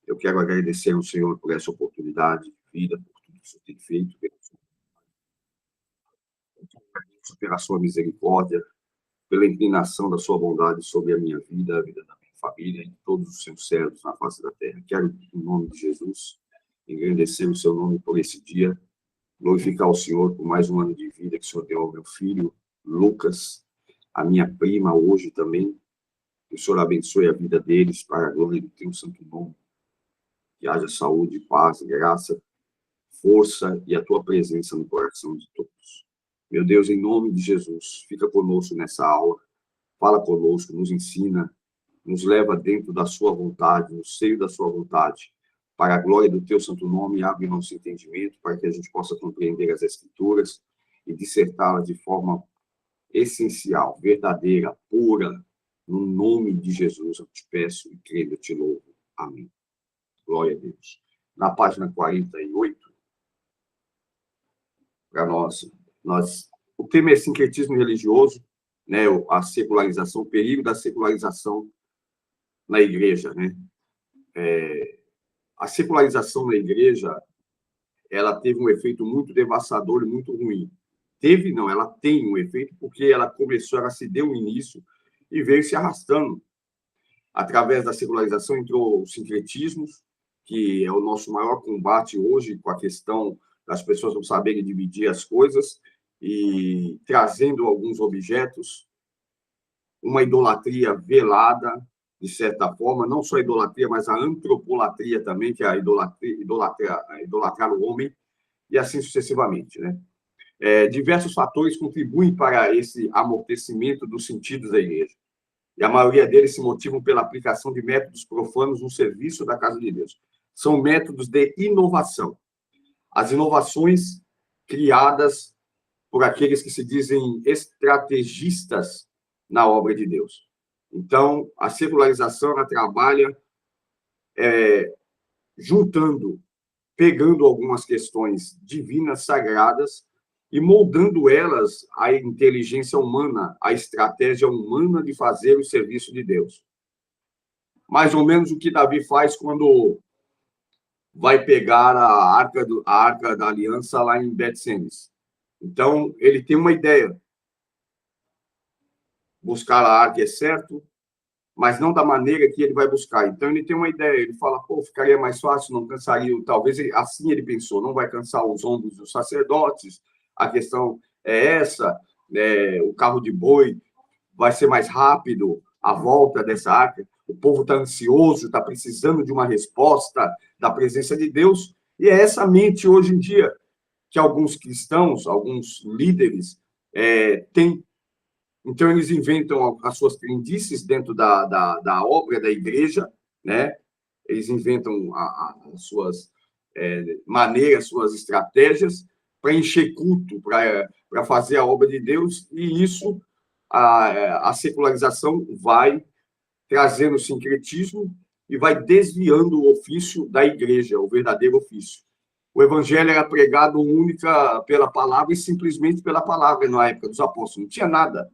Eu quero agradecer ao Senhor por essa oportunidade de vida, por tudo que o Senhor tem feito, pela sua misericórdia, pela inclinação da sua bondade sobre a minha vida, a vida da minha família e de todos os seus servos na face da terra. Quero, em nome de Jesus, engrandecer o seu nome por esse dia, glorificar o Senhor por mais um ano de vida que o Senhor deu ao meu filho, Lucas, a minha prima hoje também. Que o Senhor abençoe a vida deles para a glória do teu santo nome. Que haja saúde, paz, graça, força e a tua presença no coração de todos. Meu Deus, em nome de Jesus, fica conosco nessa aula, fala conosco, nos ensina, nos leva dentro da sua vontade, no seio da sua vontade, para a glória do teu santo nome, abre nosso entendimento, para que a gente possa compreender as Escrituras e dissertá-las de forma essencial, verdadeira, pura, no nome de Jesus eu te peço e creio, eu te louvo. Amém. Glória a Deus. Na página 48, para o tema é sincretismo religioso, né, a secularização, o perigo da secularização na igreja, né? A secularização na igreja, ela teve um efeito muito devastador e muito ruim. Ela tem um efeito porque ela se deu um início e veio se arrastando. Através da secularização entrou o sincretismo, que é o nosso maior combate hoje com a questão das pessoas não saberem dividir as coisas e trazendo alguns objetos, uma idolatria velada, de certa forma, não só a idolatria, mas a antropolatria também, que é a idolatrar o homem, e assim sucessivamente, né? Diversos fatores contribuem para esse amortecimento dos sentidos da igreja. E a maioria deles se motivam pela aplicação de métodos profanos no serviço da casa de Deus. São métodos de inovação. As inovações criadas por aqueles que se dizem estrategistas na obra de Deus. Então, a secularização, ela trabalha pegando algumas questões divinas, sagradas, e moldando elas à inteligência humana, à estratégia humana de fazer o serviço de Deus. Mais ou menos o que Davi faz quando vai pegar a arca da aliança lá em Bet-Semes. Então, ele tem uma ideia. Buscar a arca é certo, mas não da maneira que ele vai buscar. Então, ele tem uma ideia. Ele fala, ficaria mais fácil, não cansaria. Talvez assim ele pensou, não vai cansar os ombros dos sacerdotes. A questão é essa, o carro de boi vai ser mais rápido, a volta dessa arca. O povo está ansioso, está precisando de uma resposta da presença de Deus. E é essa mente, hoje em dia, que alguns cristãos, alguns líderes têm. Então, eles inventam as suas crendices dentro da obra da igreja, né? Eles inventam as suas maneiras, suas estratégias para encher culto, para fazer a obra de Deus, e isso, a secularização vai trazendo o sincretismo e vai desviando o ofício da igreja, o verdadeiro ofício. O evangelho era pregado única pela palavra e simplesmente pela palavra na época dos apóstolos. Não tinha nada.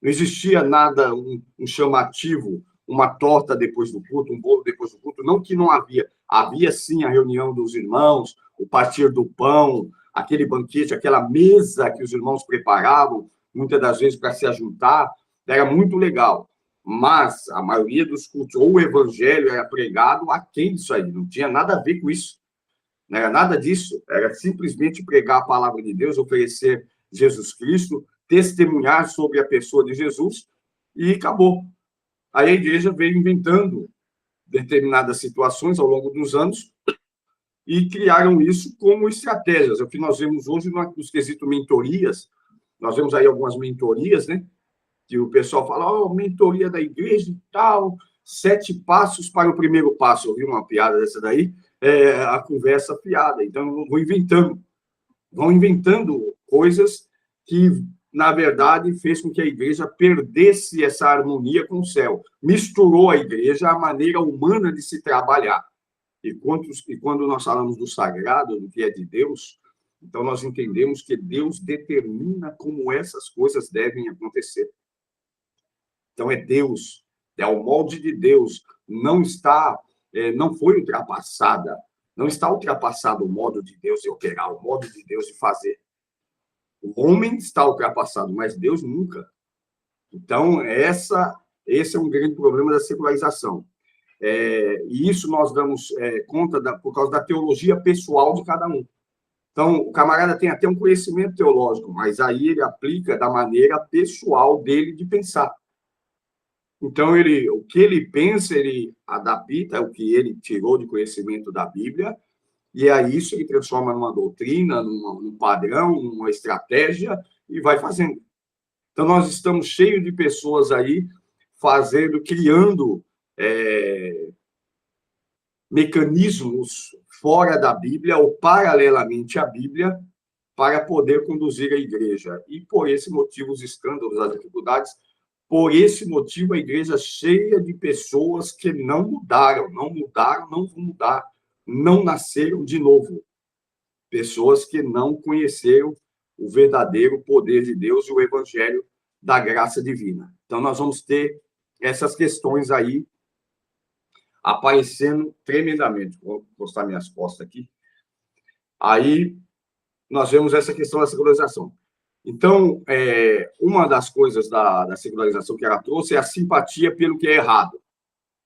Não existia nada, um chamativo, uma torta depois do culto, um bolo depois do culto. Não que não havia. Havia, sim, a reunião dos irmãos, o partir do pão, aquele banquete, aquela mesa que os irmãos preparavam, muitas das vezes para se ajuntar. Era muito legal. Mas a maioria dos cultos, ou o evangelho era pregado aquém disso aí. Não tinha nada a ver com isso. Não era nada disso. Era simplesmente pregar a palavra de Deus, oferecer Jesus Cristo, testemunhar sobre a pessoa de Jesus, e acabou. Aí a igreja veio inventando determinadas situações ao longo dos anos e criaram isso como estratégias. É o que nós vemos hoje nos quesitos mentorias. Nós vemos aí algumas mentorias, né? Que o pessoal fala, mentoria da igreja e tal, 7 passos para o primeiro passo. Eu vi uma piada dessa daí, a conversa fiada. Então, vão inventando coisas que, na verdade, fez com que a igreja perdesse essa harmonia com o céu. Misturou a igreja à maneira humana de se trabalhar. E quando nós falamos do sagrado, do que é de Deus, então nós entendemos que Deus determina como essas coisas devem acontecer. Então é Deus, é o molde de Deus, não está não foi ultrapassada, não está ultrapassado o modo de Deus de operar, o modo de Deus de fazer. O homem está ultrapassado, mas Deus nunca. Então, esse é um grande problema da secularização. E isso nós damos conta por causa da teologia pessoal de cada um. Então, o camarada tem até um conhecimento teológico, mas aí ele aplica da maneira pessoal dele de pensar. Então, o que ele pensa, ele adapta o que ele tirou de conhecimento da Bíblia, e aí isso ele transforma numa doutrina, num padrão, numa estratégia, e vai fazendo. Então, nós estamos cheios de pessoas aí criando mecanismos fora da Bíblia ou paralelamente à Bíblia para poder conduzir a igreja. E por esse motivo, os escândalos, as dificuldades, por esse motivo, a igreja cheia de pessoas que não mudaram, não vão mudar, não nasceram de novo. Pessoas que não conheceram o verdadeiro poder de Deus e o evangelho da graça divina. Então, nós vamos ter essas questões aí aparecendo tremendamente. Vou postar minhas costas aqui. Aí, nós vemos essa questão da secularização. Então, uma das coisas da secularização que ela trouxe é a simpatia pelo que é errado.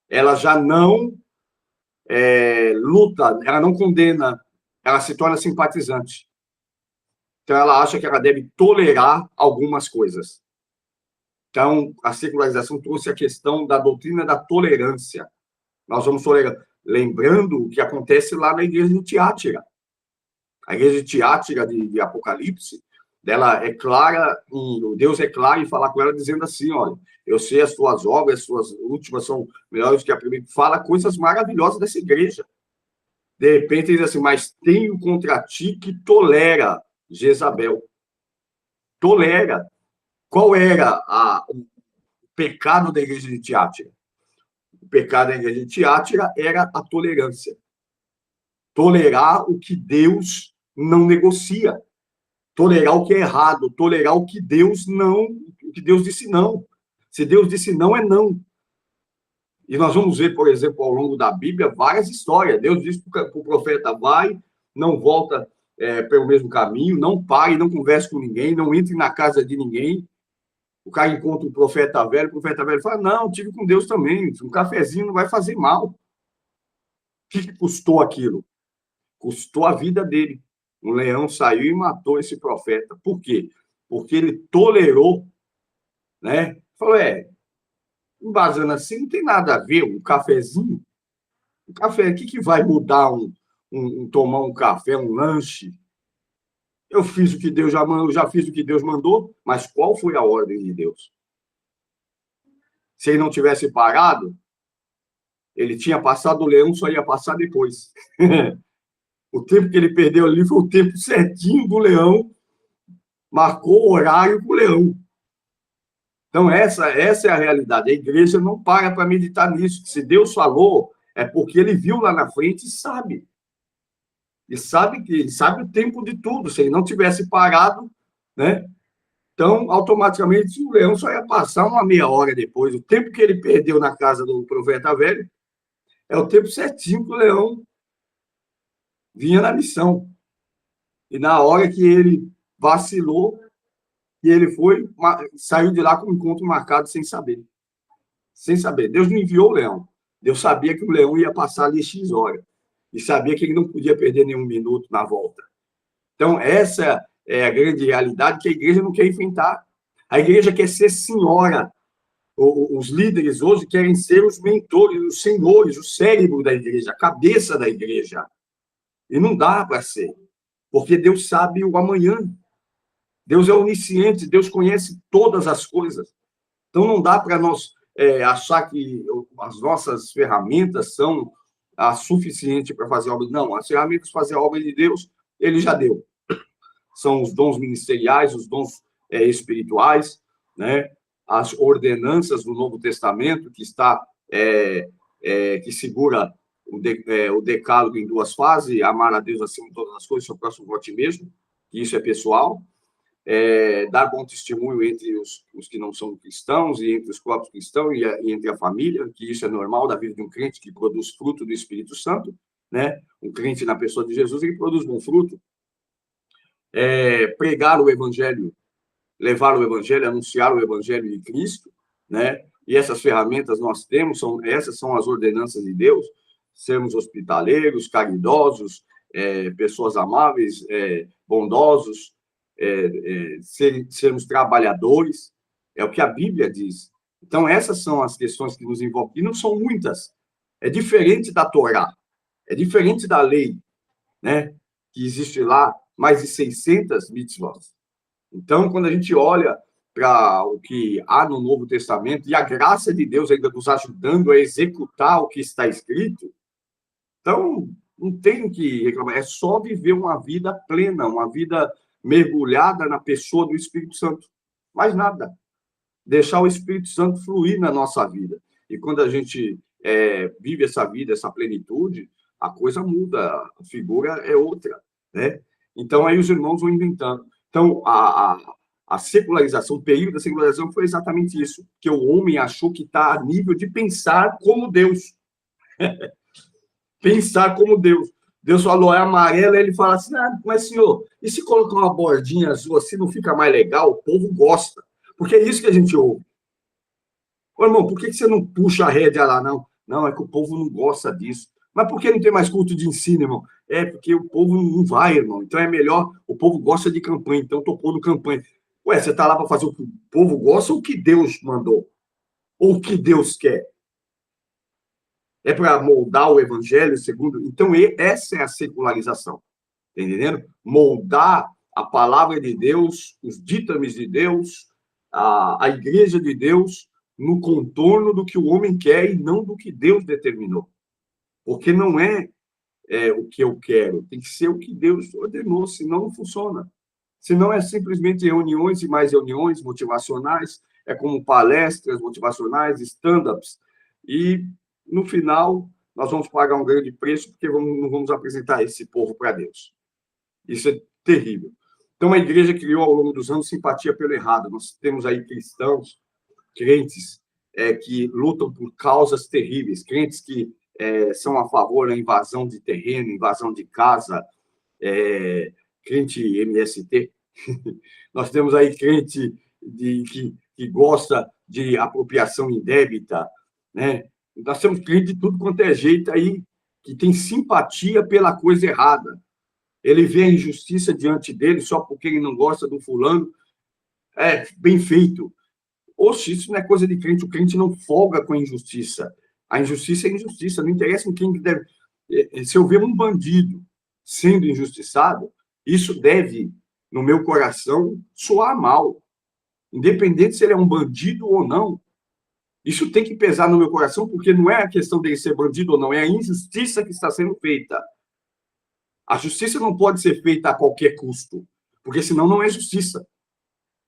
Ela já não luta, ela não condena, ela se torna simpatizante. Então, ela acha que ela deve tolerar algumas coisas. Então, a secularização trouxe a questão da doutrina da tolerância. Nós vamos tolerar. Lembrando o que acontece lá na igreja de Tiátira. A igreja de Tiátira, de Apocalipse, ela é clara, Deus é claro em falar com ela, dizendo assim, olha, eu sei as tuas obras, as tuas últimas são melhores que a primeira. Fala coisas maravilhosas dessa igreja. De repente, ele diz assim, mas tenho contra ti que tolera Jezabel. Tolera. Qual era o pecado da igreja de Tiátira? O pecado da igreja de Tiátira era a tolerância. Tolerar o que Deus não negocia. Tolerar o que é errado. Tolerar o que Deus disse não. Se Deus disse não, é não. E nós vamos ver, por exemplo, ao longo da Bíblia, várias histórias. Deus disse para o profeta, vai, não volta pelo mesmo caminho, não pare, não converse com ninguém, não entre na casa de ninguém. O cara encontra o profeta velho fala, não, tive com Deus também, um cafezinho não vai fazer mal. O que custou aquilo? Custou a vida dele. Um leão saiu e matou esse profeta. Por quê? Porque ele tolerou, né? Falou, embasando assim, não tem nada a ver, um cafezinho. Um café, o que vai mudar tomar um café, um lanche? Eu fiz o que Deus já fiz o que Deus mandou, mas qual foi a ordem de Deus? Se ele não tivesse parado, ele tinha passado o leão, só ia passar depois. O tempo que ele perdeu ali foi o tempo certinho do leão, marcou o horário com o leão. Então, essa é a realidade. A igreja não para meditar nisso. Se Deus falou, é porque ele viu lá na frente e sabe. E sabe o tempo de tudo. Se ele não tivesse parado, né? Então, automaticamente, o leão só ia passar uma meia hora depois. O tempo que ele perdeu na casa do profeta velho é o tempo certinho que o leão vinha na missão. E na hora que ele vacilou, e ele saiu de lá com um encontro marcado sem saber. Sem saber. Deus não enviou o leão. Deus sabia que o leão ia passar ali X hora. E sabia que ele não podia perder nenhum minuto na volta. Então, essa é a grande realidade que a igreja não quer enfrentar. A igreja quer ser senhora. Os líderes hoje querem ser os mentores, os senhores, o cérebro da igreja, a cabeça da igreja. E não dá para ser. Porque Deus sabe o amanhã. Deus é onisciente, Deus conhece todas as coisas. Então, não dá para nós achar que as nossas ferramentas são suficientes para fazer a obra. Não, as ferramentas para fazer a obra de Deus, ele já deu. São os dons ministeriais, os dons espirituais, né? As ordenanças do Novo Testamento, que segura o decálogo em duas fases, amar a Deus acima de todas as coisas, seu próximo a ti mesmo, que isso é pessoal. dar bom testemunho entre os que não são cristãos e entre os próprios cristãos e entre a família, que isso é normal da vida de um crente que produz fruto do Espírito Santo, né? Um crente na pessoa de Jesus, ele produz bom fruto. Pregar o evangelho, levar o evangelho, anunciar o evangelho de Cristo, né? E essas ferramentas nós temos, essas são as ordenanças de Deus, sermos hospitaleiros, caridosos, pessoas amáveis, bondosos, sermos trabalhadores, é o que a Bíblia diz. Então, essas são as questões que nos envolvem, e não são muitas. É diferente da Torá, é diferente da lei, né? Que existe lá mais de 600 mitzvot. Então, quando a gente olha para o que há no Novo Testamento, e a graça de Deus ainda nos ajudando a executar o que está escrito, então, não tem que reclamar, é só viver uma vida plena, uma vida mergulhada na pessoa do Espírito Santo. Mais nada. Deixar o Espírito Santo fluir na nossa vida. E quando a gente vive essa vida, essa plenitude, a coisa muda, a figura é outra, né? Então, aí os irmãos vão inventando. Então, a secularização, o período da secularização foi exatamente isso, que o homem achou que está a nível de pensar como Deus. Pensar como Deus. Deus falou, é amarelo, aí ele fala assim, mas senhor, e se colocar uma bordinha azul assim, não fica mais legal? O povo gosta. Porque é isso que a gente ouve. Ô, irmão, por que você não puxa a rédea lá, não? Não, é que o povo não gosta disso. Mas por que não tem mais culto de ensino, irmão? É porque o povo não vai, irmão. Então é melhor, o povo gosta de campanha, então estou pondo campanha. Ué, você está lá para fazer o que o povo gosta ou o que Deus mandou? Ou o que Deus quer? É para moldar o evangelho segundo... Então, essa é a secularização. Tá entendendo? Moldar a palavra de Deus, os ditames de Deus, a igreja de Deus, no contorno do que o homem quer e não do que Deus determinou. Porque não é o que eu quero, tem que ser o que Deus ordenou, senão não funciona. Senão é simplesmente reuniões e mais reuniões motivacionais, é como palestras motivacionais, stand-ups, e no final nós vamos pagar um grande preço porque não vamos apresentar esse povo para Deus. Isso é terrível. Então, a igreja criou, ao longo dos anos, simpatia pelo errado. Nós temos aí cristãos, crentes, que lutam por causas terríveis, crentes que são a favor da invasão de terreno, invasão de casa, crente MST. Nós temos aí crente que gosta de apropriação indébita, né? Nós temos crente de tudo quanto é jeito aí, que tem simpatia pela coisa errada. Ele vê a injustiça diante dele só porque ele não gosta do fulano. Bem feito. Oxe, isso não é coisa de crente. O crente não folga com a injustiça. A injustiça é injustiça. Não interessa em quem deve... Se eu ver um bandido sendo injustiçado, isso deve, no meu coração, soar mal. Independente se ele é um bandido ou não. Isso tem que pesar no meu coração, porque não é a questão dele ser bandido ou não, é a injustiça que está sendo feita. A justiça não pode ser feita a qualquer custo, porque senão não é justiça.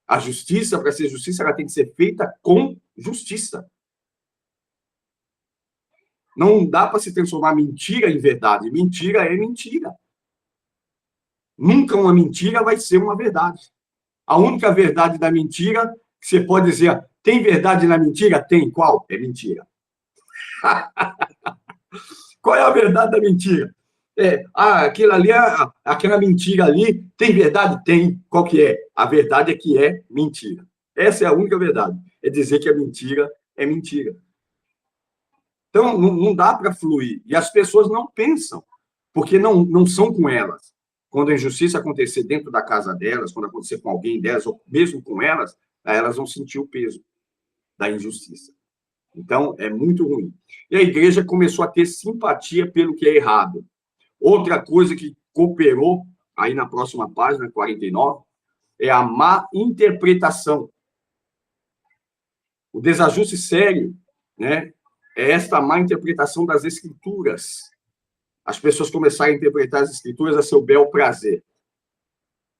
A justiça, para ser justiça, ela tem que ser feita com justiça. Não dá para se transformar mentira em verdade. Mentira é mentira. Nunca uma mentira vai ser uma verdade. A única verdade da mentira, que você pode dizer, tem verdade na mentira? Tem. Qual? É mentira. Qual é a verdade da mentira? Aquilo ali, aquela mentira ali, tem verdade? Tem. Qual que é? A verdade é que é mentira. Essa é a única verdade. É dizer que a mentira é mentira. Então, não dá para fluir. E as pessoas não pensam, porque não são com elas. Quando a injustiça acontecer dentro da casa delas, quando acontecer com alguém delas, ou mesmo com elas vão sentir o peso da injustiça. Então, é muito ruim. E a igreja começou a ter simpatia pelo que é errado. Outra coisa que cooperou, aí na próxima página, 49, é a má interpretação. O desajuste sério, né, é esta má interpretação das escrituras. As pessoas começaram a interpretar as escrituras a seu bel prazer.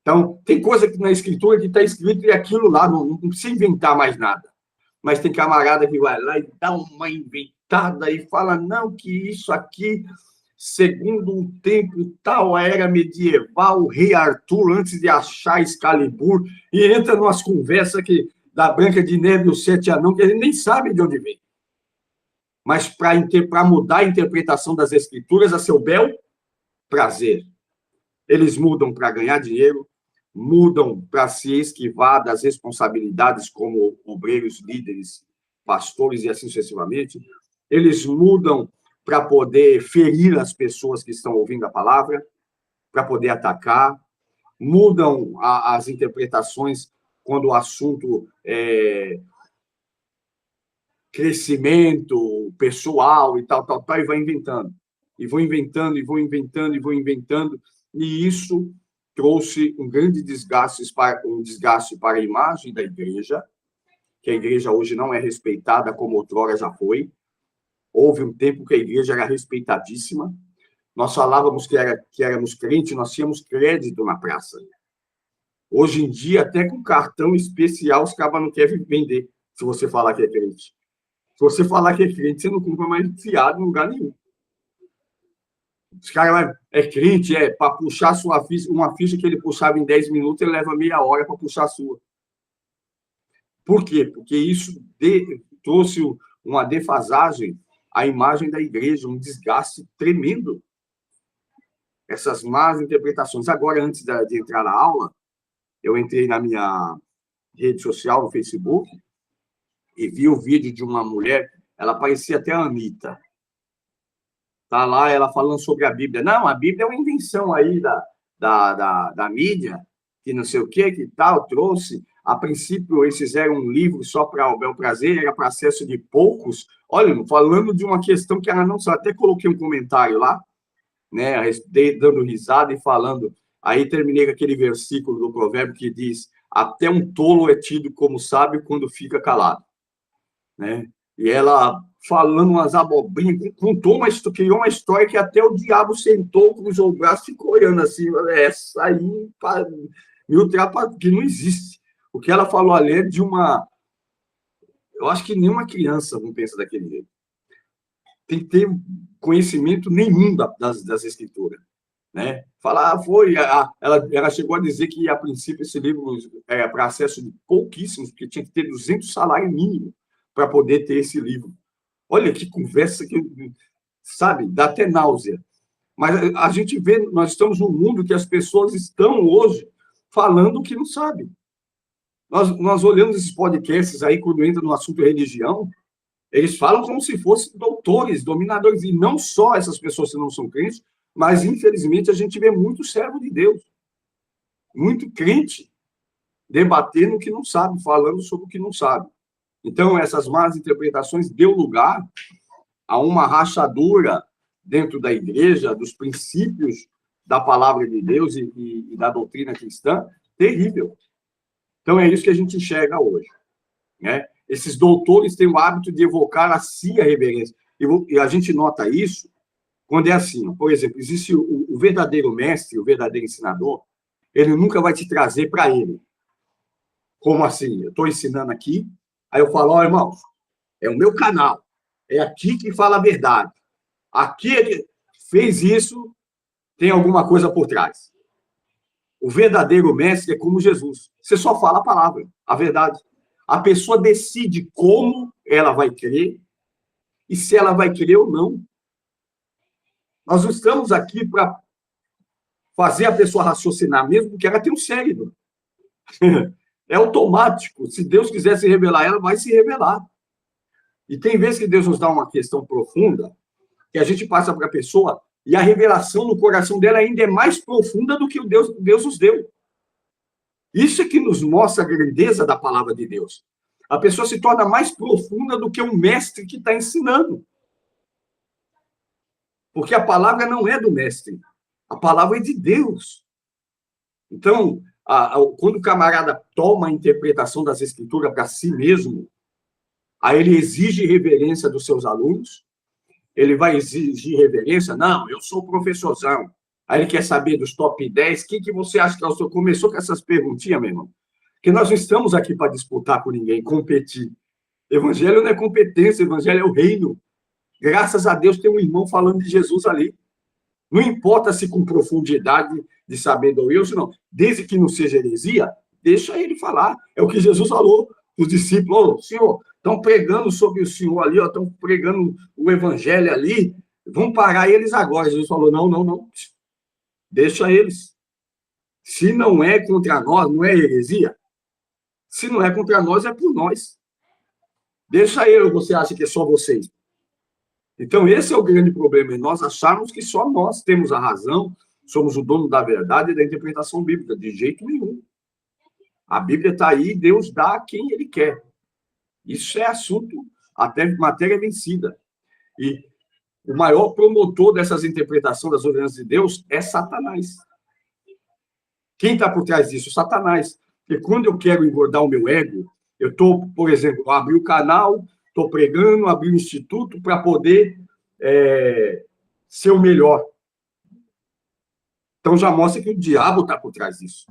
Então, tem coisa que na escritura que está escrito e aquilo lá, não precisa inventar mais nada. Mas tem camarada que vai lá e dá uma inventada e fala, não, que isso aqui segundo o tempo tal, a era medieval, o rei Arthur, antes de achar Excalibur, e entra numas conversas que, da Branca de Neve e os Sete Anãos, que a gente nem sabe de onde vem. Mas para mudar a interpretação das Escrituras a seu bel prazer. Eles mudam para ganhar dinheiro, mudam para se esquivar das responsabilidades como obreiros, líderes, pastores e assim sucessivamente. Eles mudam para poder ferir as pessoas que estão ouvindo a palavra, para poder atacar, mudam as interpretações quando o assunto é crescimento pessoal e tal, e vai inventando. E vão inventando, e vão inventando, e vão inventando, e isso trouxe um grande desgaste para a imagem da igreja, que a igreja hoje não é respeitada como outrora já foi. Houve um tempo que a igreja era respeitadíssima. Nós falávamos que éramos crentes, nós tínhamos crédito na praça. Hoje em dia, até com cartão especial, os caras não querem vender, se você falar que é crente. Se você falar que é crente, você não compra mais fiado em lugar nenhum. Os caras é crente, para puxar sua ficha, uma ficha que ele puxava em 10 minutos, ele leva meia hora para puxar a sua. Por quê? Porque isso trouxe uma defasagem à imagem da igreja, um desgaste tremendo. Essas más interpretações. Agora, antes de entrar na aula, eu entrei na minha rede social, no Facebook, e vi o vídeo de uma mulher, ela parecia até a Anitta. Tá lá ela falando sobre a Bíblia. Não, a Bíblia é uma invenção aí da mídia, que não sei o que tal, trouxe. A princípio, eles fizeram um livro só para o bel prazer, era para acesso de poucos. Olha, falando de uma questão que ela não sabe. Até coloquei um comentário lá, né, dando risada e falando. Aí terminei com aquele versículo do provérbio que diz: até um tolo é tido como sábio quando fica calado. Né? E ela, falando umas abobrinhas, criou uma história que até o diabo sentou, cruzou o braço e ficou olhando assim. Essa aí me ultrapassou, que não existe. O que ela falou ali é de uma... Eu acho que nenhuma criança não pensa daquele jeito. Tem que ter conhecimento nenhum das escrituras. Né? Falar, ela chegou a dizer que, a princípio, esse livro era para acesso de pouquíssimos, porque tinha que ter 200 salários mínimos para poder ter esse livro. Olha que conversa que, sabe, dá até náusea. Mas a gente vê, nós estamos num mundo que as pessoas estão hoje falando o que não sabem. Nós olhamos esses podcasts aí, quando entra no assunto religião, eles falam como se fossem doutores, dominadores, e não só essas pessoas que não são crentes, mas, infelizmente, a gente vê muito servo de Deus, muito crente, debatendo o que não sabe, falando sobre o que não sabe. Então, essas más interpretações deu lugar a uma rachadura dentro da igreja, dos princípios da palavra de Deus e da doutrina cristã, terrível. Então, é isso que a gente enxerga hoje. Né? Esses doutores têm o hábito de evocar a si a reverência. E a gente nota isso quando é assim. Por exemplo, existe o verdadeiro mestre, o verdadeiro ensinador, ele nunca vai te trazer para ele. Como assim? Eu estou ensinando aqui, aí eu falo, irmãos, é o meu canal, é aqui que fala a verdade. Aqui ele fez isso, tem alguma coisa por trás. O verdadeiro mestre é como Jesus. Você só fala a palavra, a verdade. A pessoa decide como ela vai crer e se ela vai crer ou não. Nós não estamos aqui para fazer a pessoa raciocinar, mesmo porque ela tem um cérebro. É automático. Se Deus quiser se revelar, ela vai se revelar. E tem vezes que Deus nos dá uma questão profunda, que a gente passa para a pessoa, e a revelação no coração dela ainda é mais profunda do que o Deus nos deu. Isso é que nos mostra a grandeza da palavra de Deus. A pessoa se torna mais profunda do que um mestre que está ensinando. Porque a palavra não é do mestre. A palavra é de Deus. Então, quando o camarada toma a interpretação das escrituras para si mesmo, aí ele exige reverência dos seus alunos, ele vai exigir reverência? Não, eu sou professorzão. Aí ele quer saber dos top 10, o que você acha que é o seu... Começou com essas perguntinhas, meu irmão. Porque nós não estamos aqui para disputar com ninguém, competir. Evangelho não é competência, evangelho é o reino. Graças a Deus tem um irmão falando de Jesus ali. Não importa se com profundidade de sabedoria ou se não. Desde que não seja heresia, deixa ele falar. É o que Jesus falou para os discípulos. Oh, Senhor, estão pregando sobre o Senhor ali, estão pregando o evangelho ali, vão parar eles agora. Jesus falou, não, não, não. Deixa eles. Se não é contra nós, não é heresia. Se não é contra nós, é por nós. Deixa ele, ou você acha que é só vocês? Então, esse é o grande problema, é nós acharmos que só nós temos a razão, somos o dono da verdade e da interpretação bíblica. De jeito nenhum. A Bíblia está aí, Deus dá a quem Ele quer. Isso é assunto, até matéria vencida. E o maior promotor dessas interpretações das ordenanças de Deus é Satanás. Quem está por trás disso? Satanás. Porque quando eu quero engordar o meu ego, eu estou, por exemplo, abri o canal, estou pregando, abri o instituto para poder ser o melhor. Então já mostra que o diabo está por trás disso.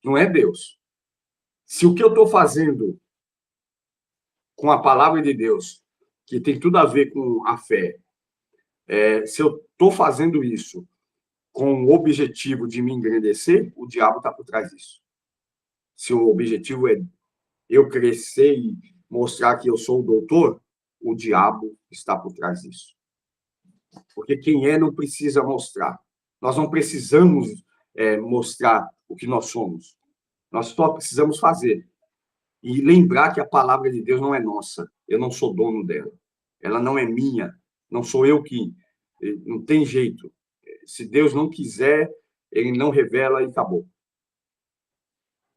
Não é Deus. Se o que eu estou fazendo com a palavra de Deus, que tem tudo a ver com a fé, se eu estou fazendo isso com o objetivo de me engrandecer, o diabo está por trás disso. Se o objetivo é eu crescer e mostrar que eu sou o doutor, o diabo está por trás disso. Porque quem é não precisa mostrar. Nós não precisamos mostrar o que nós somos. Nós só precisamos fazer. E lembrar que a palavra de Deus não é nossa. Eu não sou dono dela. Ela não é minha. Não sou eu que... Não tem jeito. Se Deus não quiser, ele não revela e acabou.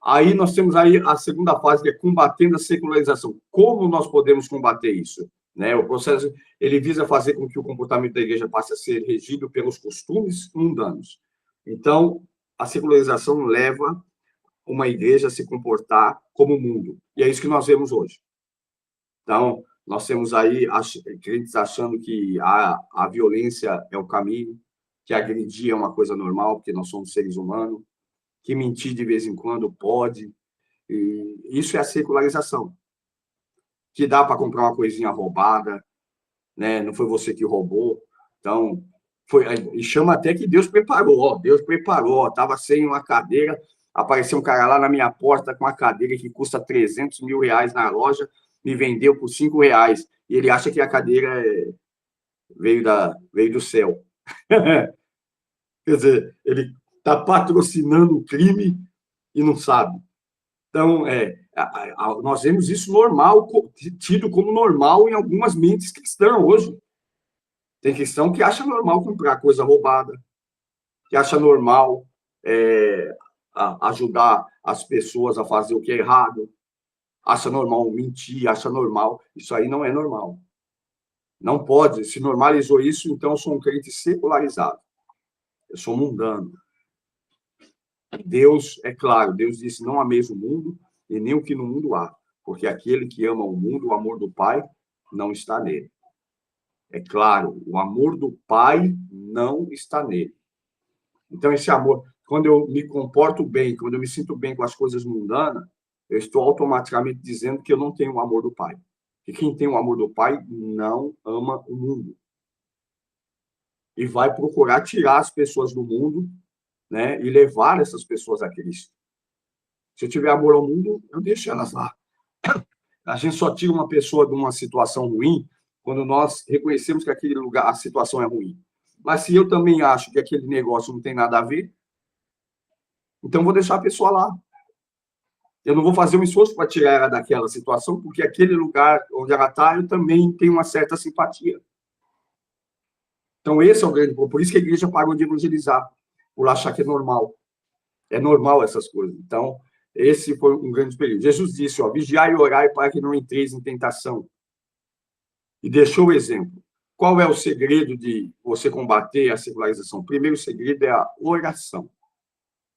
Aí nós temos aí a segunda fase, que é combatendo a secularização. Como nós podemos combater isso? Né? O processo ele visa fazer com que o comportamento da igreja passe a ser regido pelos costumes mundanos. Então, a secularização leva uma igreja a se comportar como o mundo. E é isso que nós vemos hoje. Então, nós temos aí crentes achando que a violência é o caminho, que agredir é uma coisa normal, porque nós somos seres humanos, que mentir de vez em quando pode. E isso é a secularização. Que dá para comprar uma coisinha roubada, né? Não foi você que roubou. Então, e chama até que Deus preparou. Ó, Deus preparou. Estava sem uma cadeira, apareceu um cara lá na minha porta com uma cadeira que custa 300 mil reais na loja, me vendeu por 5 reais. E ele acha que a cadeira veio do céu. Quer dizer, ele está patrocinando o crime e não sabe. Então, nós vemos isso normal, tido como normal em algumas mentes cristãs hoje. Tem cristão que acha normal comprar coisa roubada, que acha normal ajudar as pessoas a fazer o que é errado, acha normal mentir, acha normal. Isso aí não é normal. Não pode. Se normalizou isso, então eu sou um crente secularizado. Eu sou mundano. Deus, é claro, Deus disse, não ameis o mundo e nem o que no mundo há, porque aquele que ama o mundo, o amor do Pai, não está nele. É claro, o amor do Pai não está nele. Então, esse amor, quando eu me comporto bem, quando eu me sinto bem com as coisas mundanas, eu estou automaticamente dizendo que eu não tenho o amor do Pai. E quem tem o amor do Pai não ama o mundo. E vai procurar tirar as pessoas do mundo, né, e levar essas pessoas a Cristo. Se eu tiver amor ao mundo, eu deixo elas lá. A gente só tira uma pessoa de uma situação ruim quando nós reconhecemos que aquele lugar, a situação é ruim. Mas se eu também acho que aquele negócio não tem nada a ver, então vou deixar a pessoa lá. Eu não vou fazer um esforço para tirar ela daquela situação, porque aquele lugar onde ela está, eu também tenho uma certa simpatia. Então, esse é o grande problema. Por isso que a igreja parou de evangelizar, por achar que é normal. É normal essas coisas. Então, esse foi um grande período. Jesus disse, vigiai e orai para que não entreis em tentação. E deixou o exemplo. Qual é o segredo de você combater a secularização? O primeiro segredo é a oração.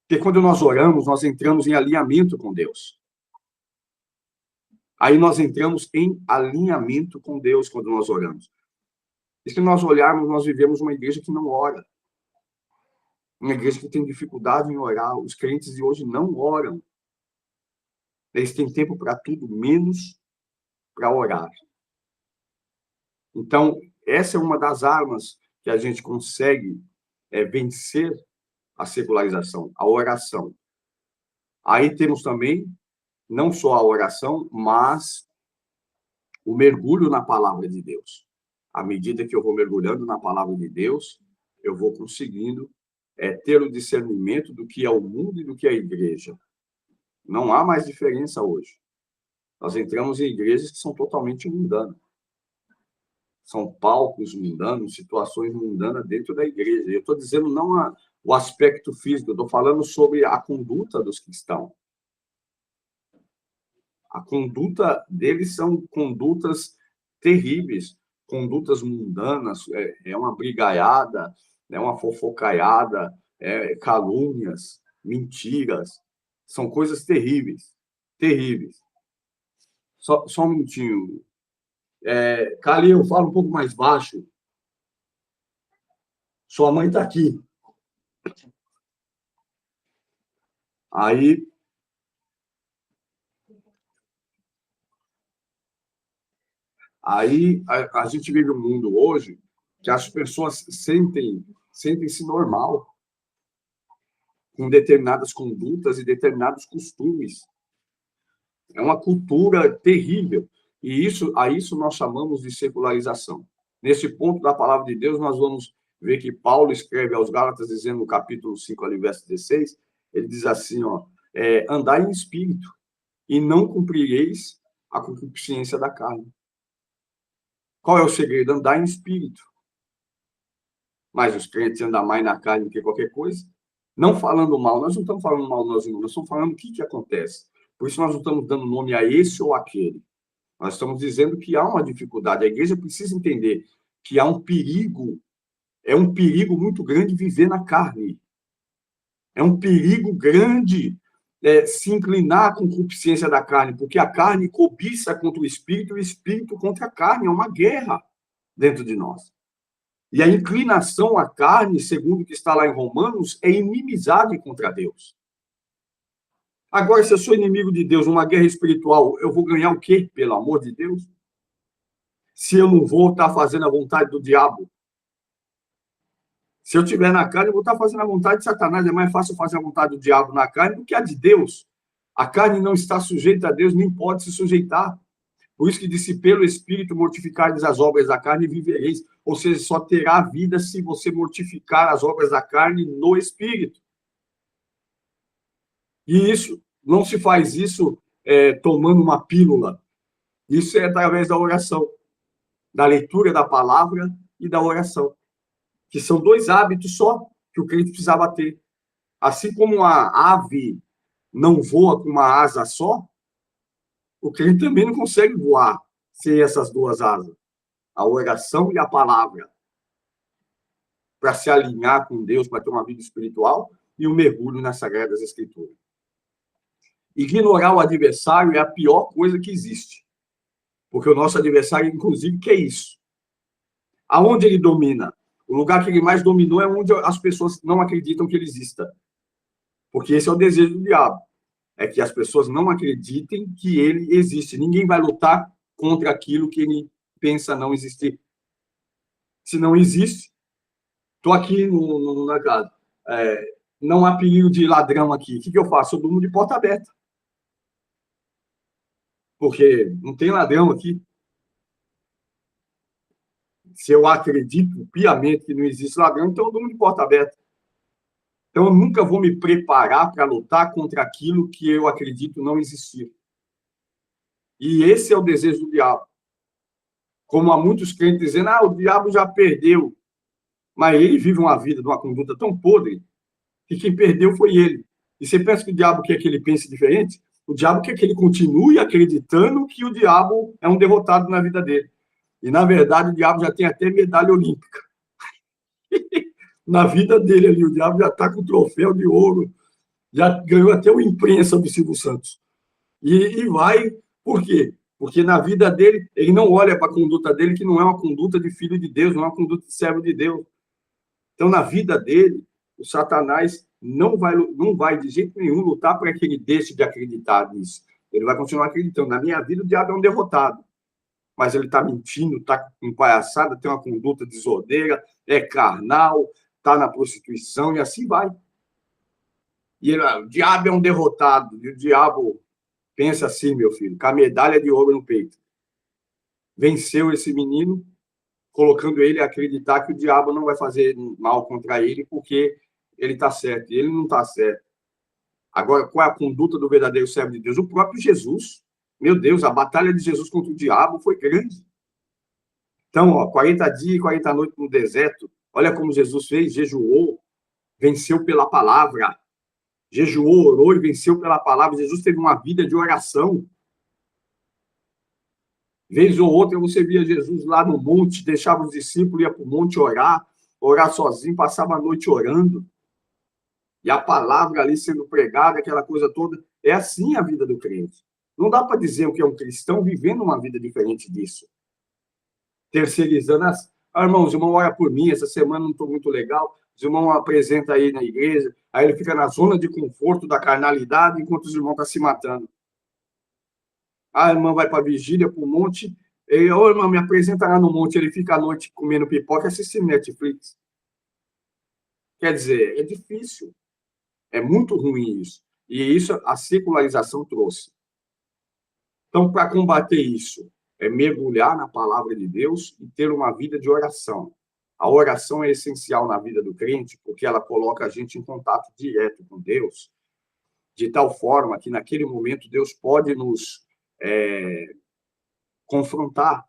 Porque quando nós oramos, nós entramos em alinhamento com Deus. Aí nós entramos em alinhamento com Deus quando nós oramos. E se nós olharmos, nós vivemos uma igreja que não ora. Uma igreja que tem dificuldade em orar. Os crentes de hoje não oram. Eles têm tempo para tudo, menos para orar. Então, essa é uma das armas que a gente consegue vencer a secularização, a oração. Aí temos também, não só a oração, mas o mergulho na palavra de Deus. À medida que eu vou mergulhando na palavra de Deus, eu vou conseguindo ter o discernimento do que é o mundo e do que é a igreja. Não há mais diferença hoje. Nós entramos em igrejas que são totalmente mundanas. São palcos mundanos, situações mundanas dentro da igreja. Eu estou dizendo não o aspecto físico, eu estou falando sobre a conduta dos cristãos. A conduta deles são condutas terríveis, condutas mundanas, é uma brigaiada, é uma fofocaiada, calúnias, mentiras, são coisas terríveis, terríveis. Só um minutinho. Calil, fala um pouco mais baixo. Sua mãe está aqui. Aí a gente vive um mundo hoje que as pessoas sentem-se normal com determinadas condutas e determinados costumes. É uma cultura terrível. E a isso nós chamamos de secularização. Nesse ponto da palavra de Deus, nós vamos ver que Paulo escreve aos Gálatas, dizendo no capítulo 5, ali, verso 16, ele diz assim, andai em espírito, e não cumprireis a concupiscência da carne. Qual é o segredo? Andar em espírito. Mas os crentes andam mais na carne do que qualquer coisa. Não falando mal, nós não estamos falando mal, nós estamos falando o que acontece. Por isso nós não estamos dando nome a esse ou aquele. Nós estamos dizendo que há uma dificuldade. A igreja precisa entender que há um perigo, é um perigo muito grande viver na carne. É um perigo grande se inclinar à concupiscência da carne, porque a carne cobiça contra o espírito e o espírito contra a carne. É uma guerra dentro de nós. E a inclinação à carne, segundo o que está lá em Romanos, é inimizade contra Deus. Agora, se eu sou inimigo de Deus, uma guerra espiritual, eu vou ganhar o quê, pelo amor de Deus? Se eu não vou estar fazendo a vontade do diabo. Se eu estiver na carne, eu vou estar fazendo a vontade de Satanás. É mais fácil fazer a vontade do diabo na carne do que a de Deus. A carne não está sujeita a Deus, nem pode se sujeitar. Por isso que disse, pelo Espírito mortificardes as obras da carne e vivereis. Ou seja, só terá vida se você mortificar as obras da carne no Espírito. E isso, não se faz isso tomando uma pílula. Isso é através da oração, da leitura da palavra e da oração, que são dois hábitos só que o crente precisava ter. Assim como a ave não voa com uma asa só, o crente também não consegue voar sem essas duas asas, a oração e a palavra, para se alinhar com Deus, para ter uma vida espiritual e um mergulho nas Sagradas Escrituras. Ignorar o adversário é a pior coisa que existe, porque o nosso adversário, inclusive, quer isso. Aonde ele domina? O lugar que ele mais dominou é onde as pessoas não acreditam que ele exista, porque esse é o desejo do diabo, é que as pessoas não acreditem que ele existe. Ninguém vai lutar contra aquilo que ele pensa não existir. Se não existe, estou aqui na casa, não há perigo de ladrão aqui. O que eu faço? Eu durmo de porta aberta. Porque não tem ladrão aqui. Se eu acredito piamente que não existe ladrão, então eu durmo de porta aberta. Então eu nunca vou me preparar para lutar contra aquilo que eu acredito não existir. E esse é o desejo do diabo. Como há muitos crentes dizendo, o diabo já perdeu. Mas ele vive uma vida de uma conduta tão podre que quem perdeu foi ele. E você pensa que o diabo quer que ele pense diferente? O diabo quer que ele continue acreditando que o diabo é um derrotado na vida dele. E, na verdade, o diabo já tem até medalha olímpica. Na vida dele ali, o diabo já está com o troféu de ouro, já ganhou até o imprensa do Silvio Santos. E vai, por quê? Porque na vida dele, ele não olha para a conduta dele, que não é uma conduta de filho de Deus, não é uma conduta de servo de Deus. Então, na vida dele, o Satanás não vai de jeito nenhum lutar para que ele deixe de acreditar nisso. Ele vai continuar acreditando. Na minha vida, o diabo é um derrotado. Mas ele está mentindo, está com palhaçada, tem uma conduta desordeira, é carnal, está na prostituição, e assim vai. E o diabo é um derrotado, e o diabo pensa assim, meu filho, com a medalha de ouro no peito. Venceu esse menino, colocando ele a acreditar que o diabo não vai fazer mal contra ele, porque ele está certo, e ele não está certo. Agora, qual é a conduta do verdadeiro servo de Deus? O próprio Jesus. Meu Deus, a batalha de Jesus contra o diabo foi grande. Então, 40 dias e 40 noites no deserto, olha como Jesus fez, jejuou, venceu pela palavra. Jejuou, orou e venceu pela palavra. Jesus teve uma vida de oração. Vez ou outra você via Jesus lá no monte, deixava os discípulos, ia para o monte orar sozinho, passava a noite orando. E a palavra ali sendo pregada, aquela coisa toda. É assim a vida do crente. Não dá para dizer o que é um cristão vivendo uma vida diferente disso. Terceirizando irmãos, o irmão ora por mim, essa semana não estou muito legal, os irmãos apresentam aí na igreja, aí ele fica na zona de conforto da carnalidade, enquanto os irmãos estão se matando. A irmã vai para a vigília, para o monte, irmã, me apresenta lá no monte, ele fica à noite comendo pipoca e assistindo Netflix. Quer dizer, é difícil, é muito ruim isso. E isso a secularização trouxe. Então, para combater isso, é mergulhar na palavra de Deus e ter uma vida de oração. A oração é essencial na vida do crente, porque ela coloca a gente em contato direto com Deus, de tal forma que, naquele momento, Deus pode nos confrontar.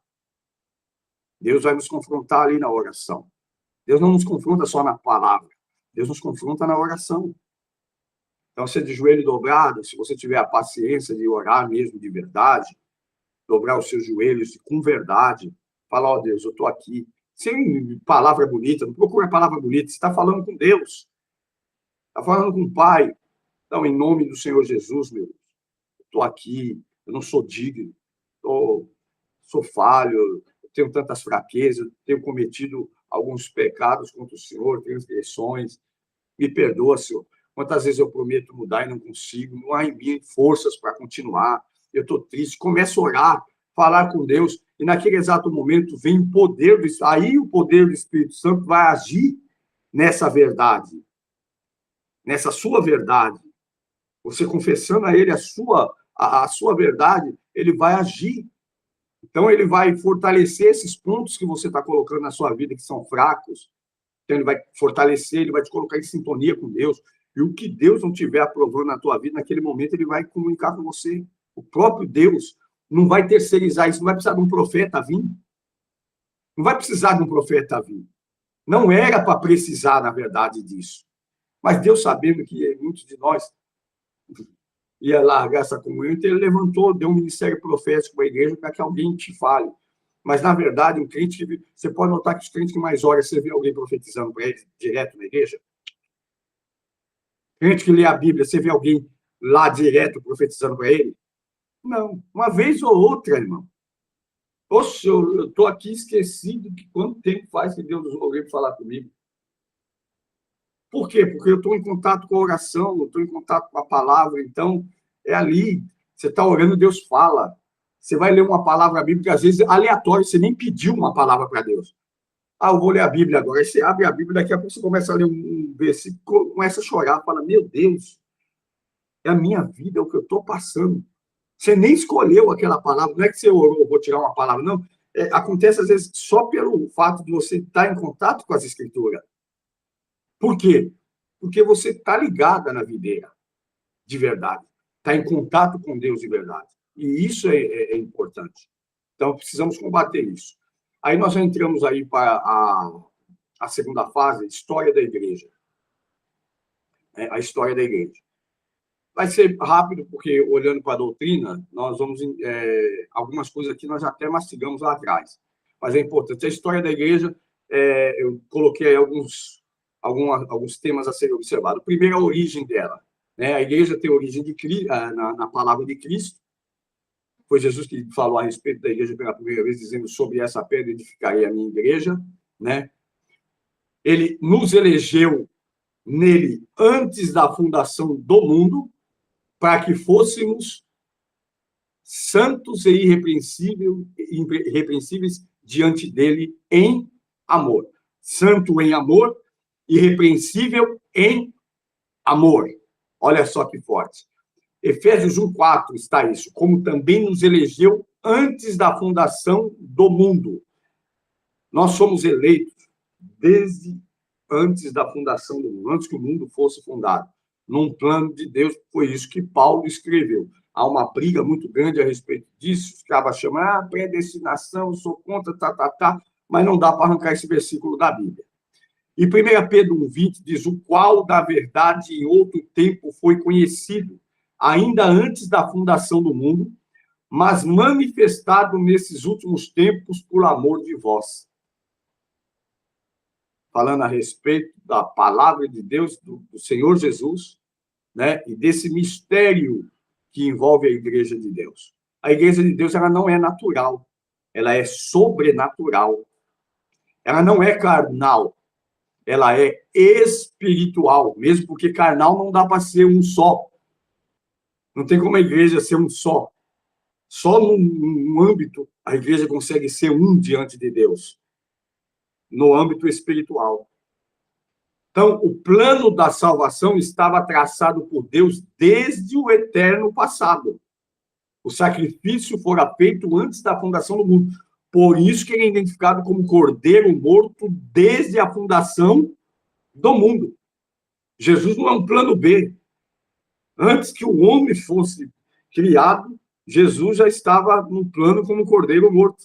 Deus vai nos confrontar ali na oração. Deus não nos confronta só na palavra, Deus nos confronta na oração. Então, se é de joelho dobrado, se você tiver a paciência de orar mesmo de verdade, dobrar os seus joelhos com verdade, falar, ó Deus, eu estou aqui. Sem palavra bonita, não procura palavra bonita, você está falando com Deus, está falando com o Pai. Então, em nome do Senhor Jesus, meu Deus, eu estou aqui, eu não sou digno, sou falho, eu tenho tantas fraquezas, tenho cometido alguns pecados contra o Senhor, transgressões, me perdoa, Senhor. Quantas vezes eu prometo mudar e não consigo, não há em mim forças para continuar, eu estou triste, começo a orar, falar com Deus, e naquele exato momento vem o poder do Espírito, aí o poder do Espírito Santo vai agir nessa verdade, nessa sua verdade. Você confessando a Ele a sua verdade, Ele vai agir. Então, Ele vai fortalecer esses pontos que você está colocando na sua vida, que são fracos. Então, Ele vai fortalecer, Ele vai te colocar em sintonia com Deus. E o que Deus não estiver aprovando na tua vida, naquele momento, Ele vai comunicar com você. O próprio Deus não vai terceirizar isso, não vai precisar de um profeta vir. Não vai precisar de um profeta vir. Não era para precisar, na verdade, disso. Mas Deus, sabendo que muitos de nós ia largar essa comunhão, então Ele levantou, deu um ministério profético para a igreja para que alguém te fale. Mas, na verdade, um crente, você pode notar que os crentes que mais oram, você vê alguém profetizando para ele direto na igreja? Crente que lê a Bíblia, você vê alguém lá direto profetizando para ele? Não. Uma vez ou outra, irmão. Poxa, eu estou aqui esquecido que quanto tempo faz que Deus nos veio falar comigo. Por quê? Porque eu estou em contato com a oração, eu estou em contato com a palavra, então é ali. Você está orando, Deus fala. Você vai ler uma palavra bíblica, às vezes aleatória, você nem pediu uma palavra para Deus. Eu vou ler a Bíblia agora. Aí você abre a Bíblia, daqui a pouco você começa a ler um versículo, começa a chorar, fala, meu Deus, é a minha vida, é o que eu estou passando. Você nem escolheu aquela palavra, não é que você orou, vou tirar uma palavra, não. Acontece, às vezes, só pelo fato de você estar em contato com as Escrituras. Por quê? Porque você está ligada na videira, de verdade. Está em contato com Deus de verdade. E isso é importante. Então, precisamos combater isso. Aí nós já entramos aí para a segunda fase, história da igreja. A história da igreja. Vai ser rápido, porque olhando para a doutrina, nós vamos... algumas coisas aqui nós já até mastigamos lá atrás. Mas é importante. A história da igreja, eu coloquei aí alguns temas a serem observados. Primeiro, a origem dela. A igreja tem origem na palavra de Cristo. Foi Jesus que falou a respeito da igreja pela primeira vez, dizendo, sobre essa pedra edificarei a minha igreja. Ele nos elegeu nele antes da fundação do mundo, para que fôssemos santos e irrepreensíveis diante dele em amor. Santo em amor irrepreensível em amor. Olha só que forte. Efésios 1:4 está isso. Como também nos elegeu antes da fundação do mundo. Nós somos eleitos desde antes da fundação do mundo, antes que o mundo fosse fundado. Num plano de Deus, foi isso que Paulo escreveu. Há uma briga muito grande a respeito disso, os caras chamam, predestinação, eu sou contra, mas não dá para arrancar esse versículo da Bíblia. E 1 Pedro 1:20 diz, o qual da verdade em outro tempo foi conhecido, ainda antes da fundação do mundo, mas manifestado nesses últimos tempos por amor de vós. Falando a respeito da palavra de Deus, do Senhor Jesus, né? E desse mistério que envolve a Igreja de Deus. A Igreja de Deus, ela não é natural, ela é sobrenatural. Ela não é carnal, ela é espiritual, mesmo porque carnal não dá para ser um só. Não tem como a igreja ser um só. Só num âmbito a igreja consegue ser um diante de Deus, no âmbito espiritual. Então, o plano da salvação estava traçado por Deus desde o eterno passado. O sacrifício fora feito antes da fundação do mundo. Por isso que ele é identificado como cordeiro morto desde a fundação do mundo. Jesus não é um plano B. Antes que o homem fosse criado, Jesus já estava no plano como cordeiro morto.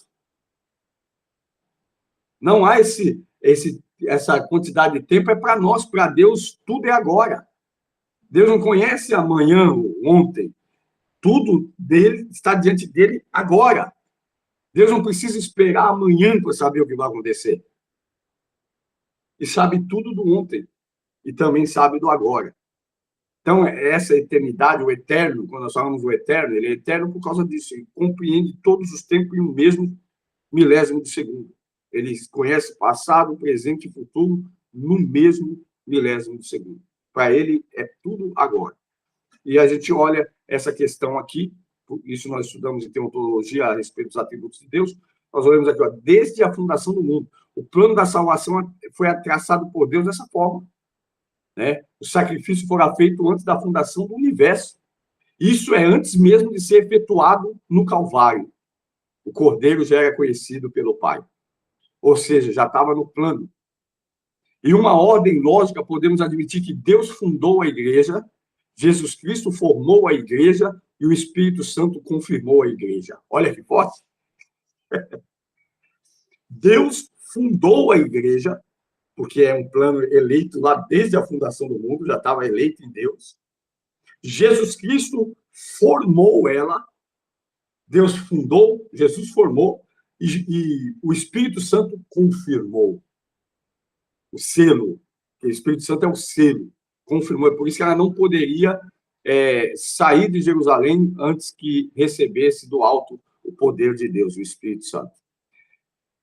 Não há essa quantidade de tempo, é para nós, para Deus, tudo é agora. Deus não conhece amanhã ou ontem. Tudo dele está diante dele agora. Deus não precisa esperar amanhã para saber o que vai acontecer. E sabe tudo do ontem. E também sabe do agora. Então, essa eternidade, o eterno, quando nós falamos do eterno, ele é eterno por causa disso. Ele compreende todos os tempos em um mesmo milésimo de segundo. Ele conhece passado, presente e futuro no mesmo milésimo de segundo. Para ele, é tudo agora. E a gente olha essa questão aqui, isso nós estudamos em teologia a respeito dos atributos de Deus, nós olhamos aqui, ó, desde a fundação do mundo. O plano da salvação foi traçado por Deus dessa forma. Né? O sacrifício fora feito antes da fundação do universo. Isso é antes mesmo de ser efetuado no Calvário. O Cordeiro já era conhecido pelo Pai. Ou seja, já estava no plano. Em uma ordem lógica, podemos admitir que Deus fundou a igreja, Jesus Cristo formou a igreja e o Espírito Santo confirmou a igreja. Olha que forte. Deus fundou a igreja, porque é um plano eleito lá desde a fundação do mundo, já estava eleito em Deus. Jesus Cristo formou ela, Deus fundou, Jesus formou, e o Espírito Santo confirmou. O selo, o Espírito Santo é o selo, confirmou. É por isso que ela não poderia sair de Jerusalém antes que recebesse do alto o poder de Deus, o Espírito Santo.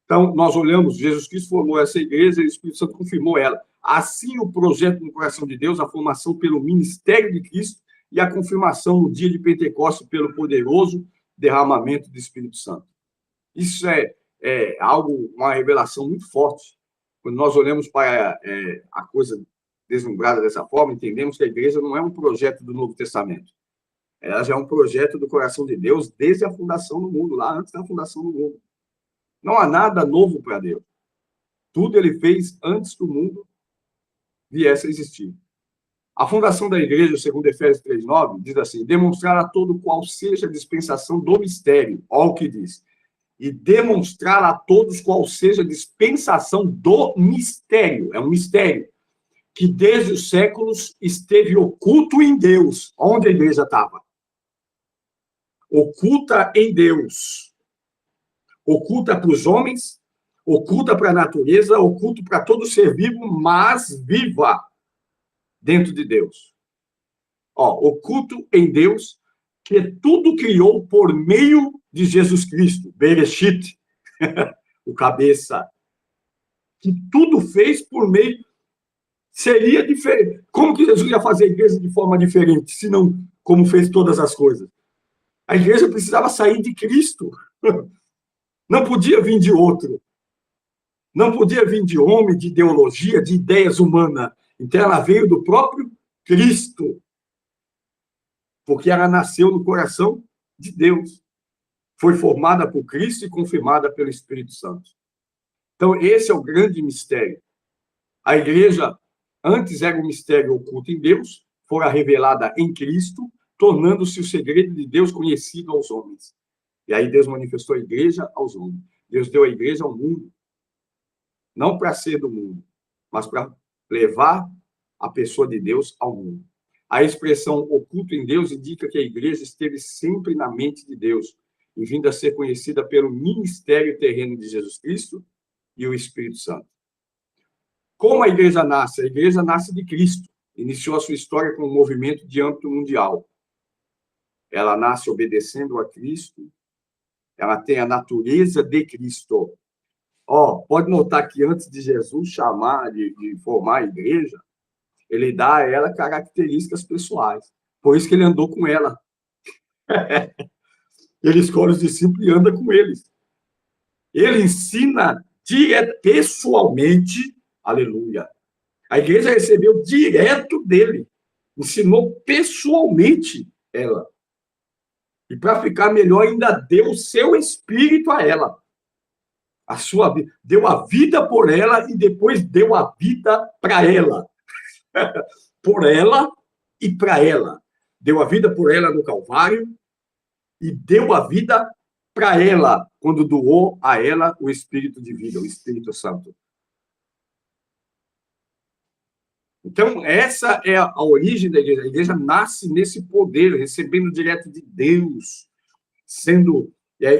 Então, nós olhamos, Jesus Cristo formou essa igreja e o Espírito Santo confirmou ela. Assim, o projeto no coração de Deus, a formação pelo ministério de Cristo e a confirmação no dia de Pentecostes pelo poderoso derramamento do Espírito Santo. Isso é algo, uma revelação muito forte. Quando nós olhamos para a coisa deslumbrada dessa forma, entendemos que a igreja não é um projeto do Novo Testamento. Ela já é um projeto do coração de Deus desde a fundação do mundo, lá antes da fundação do mundo. Não há nada novo para Deus. Tudo ele fez antes que o mundo viesse a existir. A fundação da igreja, segundo Efésios 3:9, diz assim, demonstrar a todo qual seja a dispensação do mistério. Olha o que diz. E demonstrar a todos qual seja a dispensação do mistério. É um mistério que desde os séculos esteve oculto em Deus. Onde a igreja estava? Oculta em Deus. Oculta para os homens, oculta para a natureza, oculto para todo ser vivo, mas viva dentro de Deus. Oculto em Deus, que tudo criou por meio de Jesus Cristo, Bereshit, o cabeça, que tudo fez por meio, seria diferente. Como que Jesus ia fazer a igreja de forma diferente, se não como fez todas as coisas? A igreja precisava sair de Cristo. Não podia vir de outro. Não podia vir de homem, de ideologia, de ideias humanas. Então, ela veio do próprio Cristo, porque ela nasceu no coração de Deus. Foi formada por Cristo e confirmada pelo Espírito Santo. Então, esse é o grande mistério. A igreja, antes era um mistério oculto em Deus, fora revelada em Cristo, tornando-se o segredo de Deus conhecido aos homens. E aí Deus manifestou a igreja aos homens. Deus deu a igreja ao mundo. Não para ser do mundo, mas para levar a pessoa de Deus ao mundo. A expressão oculto em Deus indica que a igreja esteve sempre na mente de Deus e vindo a ser conhecida pelo ministério terreno de Jesus Cristo e o Espírito Santo. Como a igreja nasce? A igreja nasce de Cristo. Iniciou a sua história com um movimento de âmbito mundial. Ela nasce obedecendo a Cristo. Ela tem a natureza de Cristo. Pode notar que antes de Jesus chamar, de formar a igreja, ele dá a ela características pessoais. Por isso que ele andou com ela. Ele escolhe os discípulos e anda com eles. Ele ensina pessoalmente, aleluia. A igreja recebeu direto dele. Ensinou pessoalmente ela. E para ficar melhor, ainda deu o seu espírito a ela. A sua vida. Deu a vida por ela e depois deu a vida para ela. Por ela e para ela. Deu a vida por ela no Calvário e deu a vida para ela, quando doou a ela o Espírito de vida, o Espírito Santo. Então, essa é a origem da igreja. A igreja nasce nesse poder, recebendo direto de Deus, sendo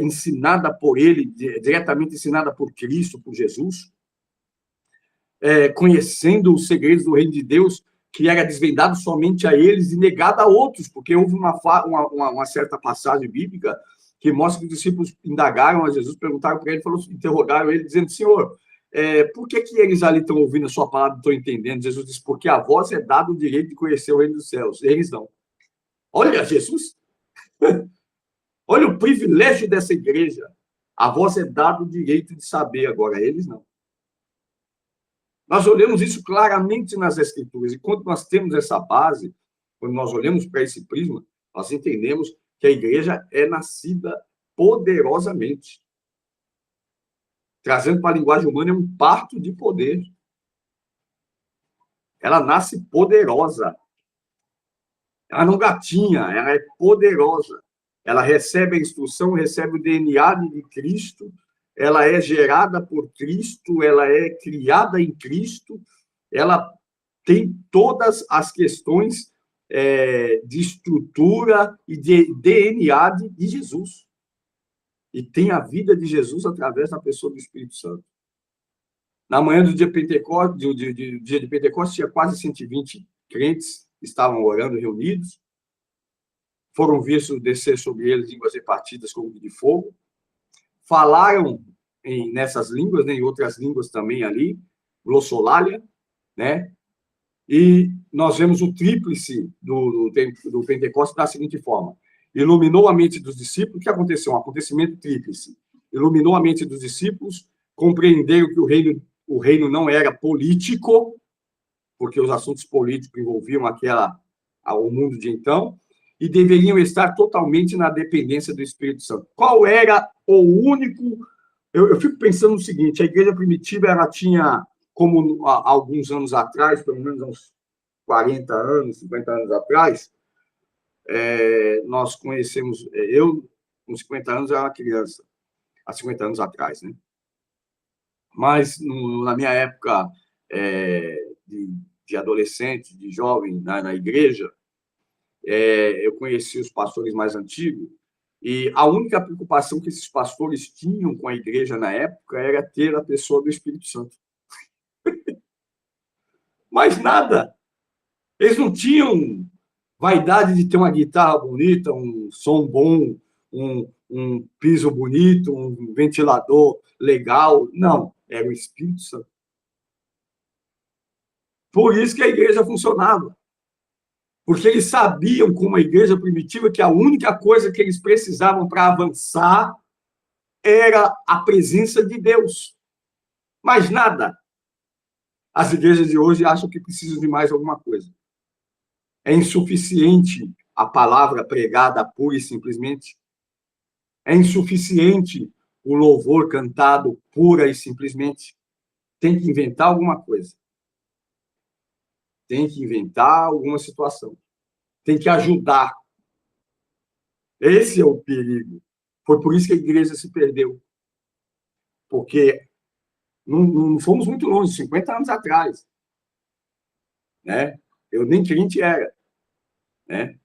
ensinada por ele, diretamente ensinada por Cristo, por Jesus, conhecendo os segredos do reino de Deus, que era desvendado somente a eles e negado a outros, porque houve uma certa passagem bíblica que mostra que os discípulos indagaram a Jesus, perguntaram para ele, interrogaram ele, dizendo: Senhor, por que eles ali estão ouvindo a sua palavra, não estão entendendo? Jesus disse: porque a vós é dado o direito de conhecer o reino dos céus, eles não. Olha, Jesus, olha o privilégio dessa igreja. A vós é dado o direito de saber, agora eles não. Nós olhamos isso claramente nas Escrituras, e quando nós temos essa base, quando nós olhamos para esse prisma, nós entendemos que a igreja é nascida poderosamente. Trazendo para a linguagem humana, é um parto de poder. Ela nasce poderosa. Ela não gatinha, ela é poderosa. Ela recebe a instrução, recebe o DNA de Cristo, ela é gerada por Cristo, ela é criada em Cristo, ela tem todas as questões de estrutura e de DNA de Jesus. E tem a vida de Jesus através da pessoa do Espírito Santo. Na manhã do dia de Pentecostes, tinha quase 120 crentes que estavam orando, reunidos. Foram vistos descer sobre eles línguas repartidas como de fogo. Falaram nessas línguas, em outras línguas também ali, glossolalia, né? E nós vemos o tríplice do Pentecostes da seguinte forma: iluminou a mente dos discípulos. O que aconteceu? Um acontecimento tríplice. Iluminou a mente dos discípulos, compreenderam que o reino não era político, porque os assuntos políticos envolviam o mundo de então, e deveriam estar totalmente na dependência do Espírito Santo. Qual era o único... Eu fico pensando no seguinte: a igreja primitiva, ela tinha, como há alguns anos atrás, pelo menos uns 40 anos, 50 anos atrás, nós conhecemos... Eu, com 50 anos, era uma criança, há 50 anos atrás, né? Mas, na minha época de adolescente, de jovem, na igreja, eu conheci os pastores mais antigos, e a única preocupação que esses pastores tinham com a igreja na época era ter a pessoa do Espírito Santo. Mais nada. Eles não tinham vaidade de ter uma guitarra bonita, um som bom, um piso bonito, um ventilador legal. Não, era o Espírito Santo. Por isso que a igreja funcionava. Porque eles sabiam, como a igreja primitiva, que a única coisa que eles precisavam para avançar era a presença de Deus. Mais nada. As igrejas de hoje acham que precisam de mais alguma coisa. É insuficiente a palavra pregada pura e simplesmente. É insuficiente o louvor cantado pura e simplesmente. Tem que inventar alguma coisa. Tem que inventar alguma situação. Tem que ajudar. Esse é o perigo. Foi por isso que a igreja se perdeu. Porque não fomos muito longe, 50 anos atrás. Né? Eu nem crente era. Né?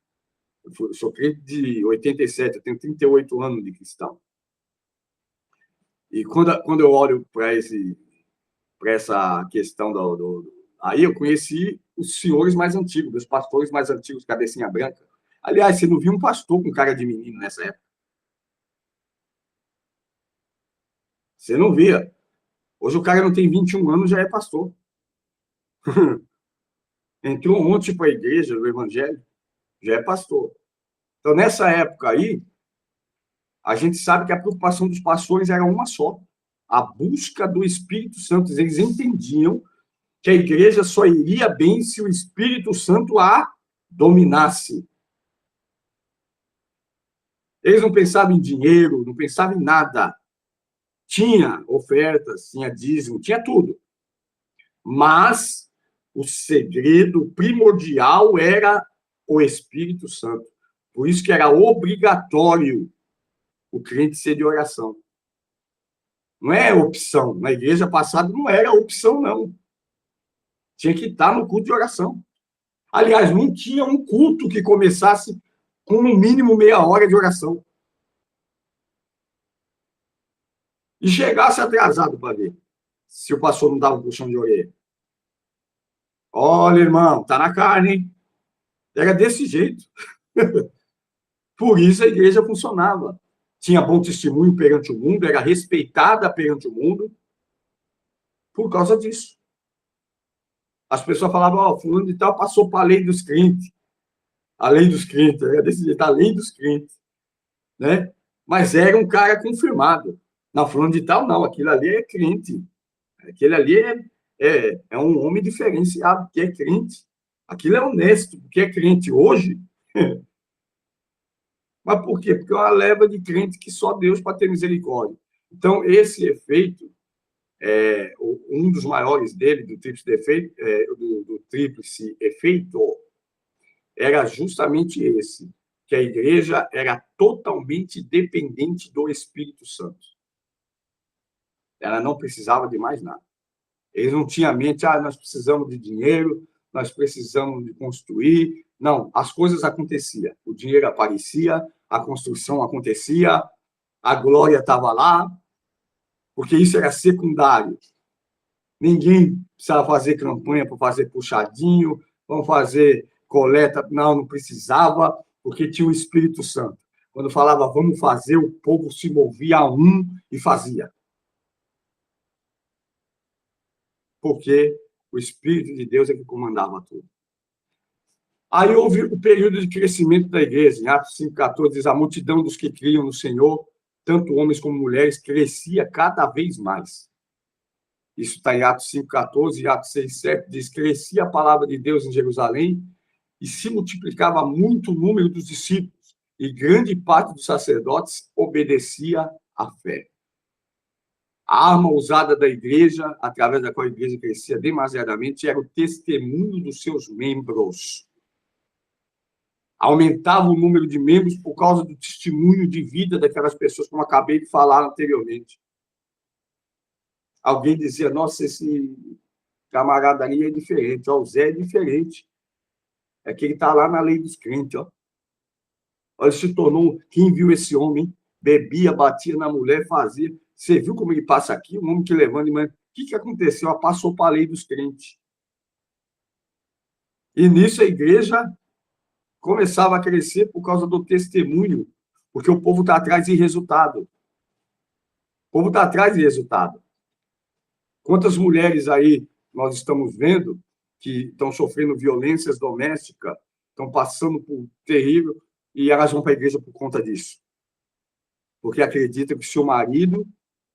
Eu sou crente de 87, eu tenho 38 anos de cristão. E quando eu olho para essa questão aí eu conheci os senhores mais antigos, os pastores mais antigos, cabecinha branca. Aliás, você não viu um pastor com cara de menino nessa época? Você não via. Hoje o cara não tem 21 anos, já é pastor. Entrou ontem para a igreja, no evangelho, já é pastor. Então, nessa época aí, a gente sabe que a preocupação dos pastores era uma só: a busca do Espírito Santo. Eles entendiam que a igreja só iria bem se o Espírito Santo a dominasse. Eles não pensavam em dinheiro, não pensavam em nada. Tinha ofertas, tinha dízimo, tinha tudo. Mas o segredo primordial era o Espírito Santo. Por isso que era obrigatório o crente ser de oração. Não é opção. Na igreja passada não era opção, não. Tinha que estar no culto de oração. Aliás, não tinha um culto que começasse com no mínimo meia hora de oração. E chegasse atrasado para ver se o pastor não dava um puxão de orelha. Olha, irmão, tá na carne, hein? Era desse jeito. Por isso a igreja funcionava. Tinha bom testemunho perante o mundo, era respeitada perante o mundo, por causa disso. As pessoas falavam, ó, fulano de tal passou para a lei dos crentes. A lei dos crentes, era desse jeito, a lei dos crentes. Né? Mas era um cara confirmado. Não, fulano de tal, não, aquilo ali é crente. Aquele ali é um homem diferenciado, que é crente. Aquilo é honesto, porque é crente hoje. Mas por quê? Porque é uma leva de crente que só Deus para ter misericórdia. Então, esse efeito, um dos maiores dele, do tríplice efeito, era justamente esse, que a igreja era totalmente dependente do Espírito Santo. Ela não precisava de mais nada. Eles não tinham a mente, nós precisamos de dinheiro, nós precisamos de construir. Não, as coisas aconteciam. O dinheiro aparecia, a construção acontecia, a glória estava lá, porque isso era secundário. Ninguém precisava fazer campanha para fazer puxadinho, vamos fazer coleta. Não precisava, porque tinha o Espírito Santo. Quando falava vamos fazer, o povo se movia a um e fazia. Porque o Espírito de Deus é que comandava tudo. Aí houve o período de crescimento da igreja. Em Atos 5,14 diz, a multidão dos que criam no Senhor, tanto homens como mulheres, crescia cada vez mais. Isso está em Atos 5,14 e Atos 6,7 diz, crescia a palavra de Deus em Jerusalém e se multiplicava muito o número dos discípulos e grande parte dos sacerdotes obedecia à fé. A arma usada da igreja, através da qual a igreja crescia demasiadamente, era o testemunho dos seus membros. Aumentava o número de membros por causa do testemunho de vida daquelas pessoas, como acabei de falar anteriormente. Alguém dizia, nossa, esse camarada ali é diferente, ó, o Zé é diferente. É que ele está lá na lei dos crentes, ó. Ele se tornou, quem viu esse homem, bebia, batia na mulher, fazia. Você viu como ele passa aqui? Um homem que levanta, mas o que aconteceu? Passou para a lei dos crentes. E nisso a igreja começava a crescer por causa do testemunho, porque o povo está atrás de resultado. O povo está atrás de resultado. Quantas mulheres aí nós estamos vendo que estão sofrendo violências domésticas, estão passando por terrível, e elas vão para a igreja por conta disso. Porque acreditam que se o marido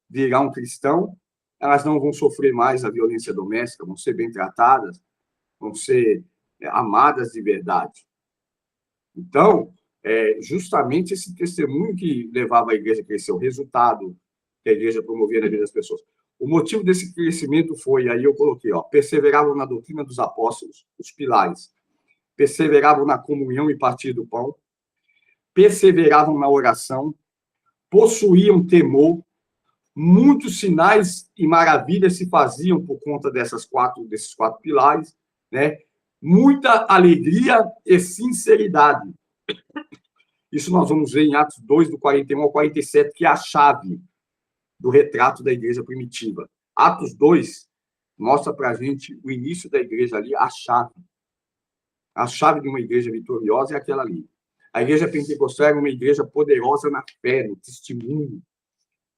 virar um cristão, elas não vão sofrer mais a violência doméstica, vão ser bem tratadas, vão ser amadas de verdade. Então, justamente esse testemunho que levava a igreja a crescer, o resultado que a igreja promovia na vida das pessoas. O motivo desse crescimento foi, aí eu coloquei, perseveravam na doutrina dos apóstolos, os pilares, perseveravam na comunhão e partir do pão, perseveravam na oração, possuíam temor, muitos sinais e maravilhas se faziam por conta desses quatro pilares, né? Muita alegria e sinceridade. Isso nós vamos ver em Atos 2, do 41 ao 47, que é a chave do retrato da igreja primitiva. Atos 2 mostra para a gente o início da igreja ali, a chave. A chave de uma igreja vitoriosa é aquela ali. A igreja pentecostal era uma igreja poderosa na fé, no testemunho,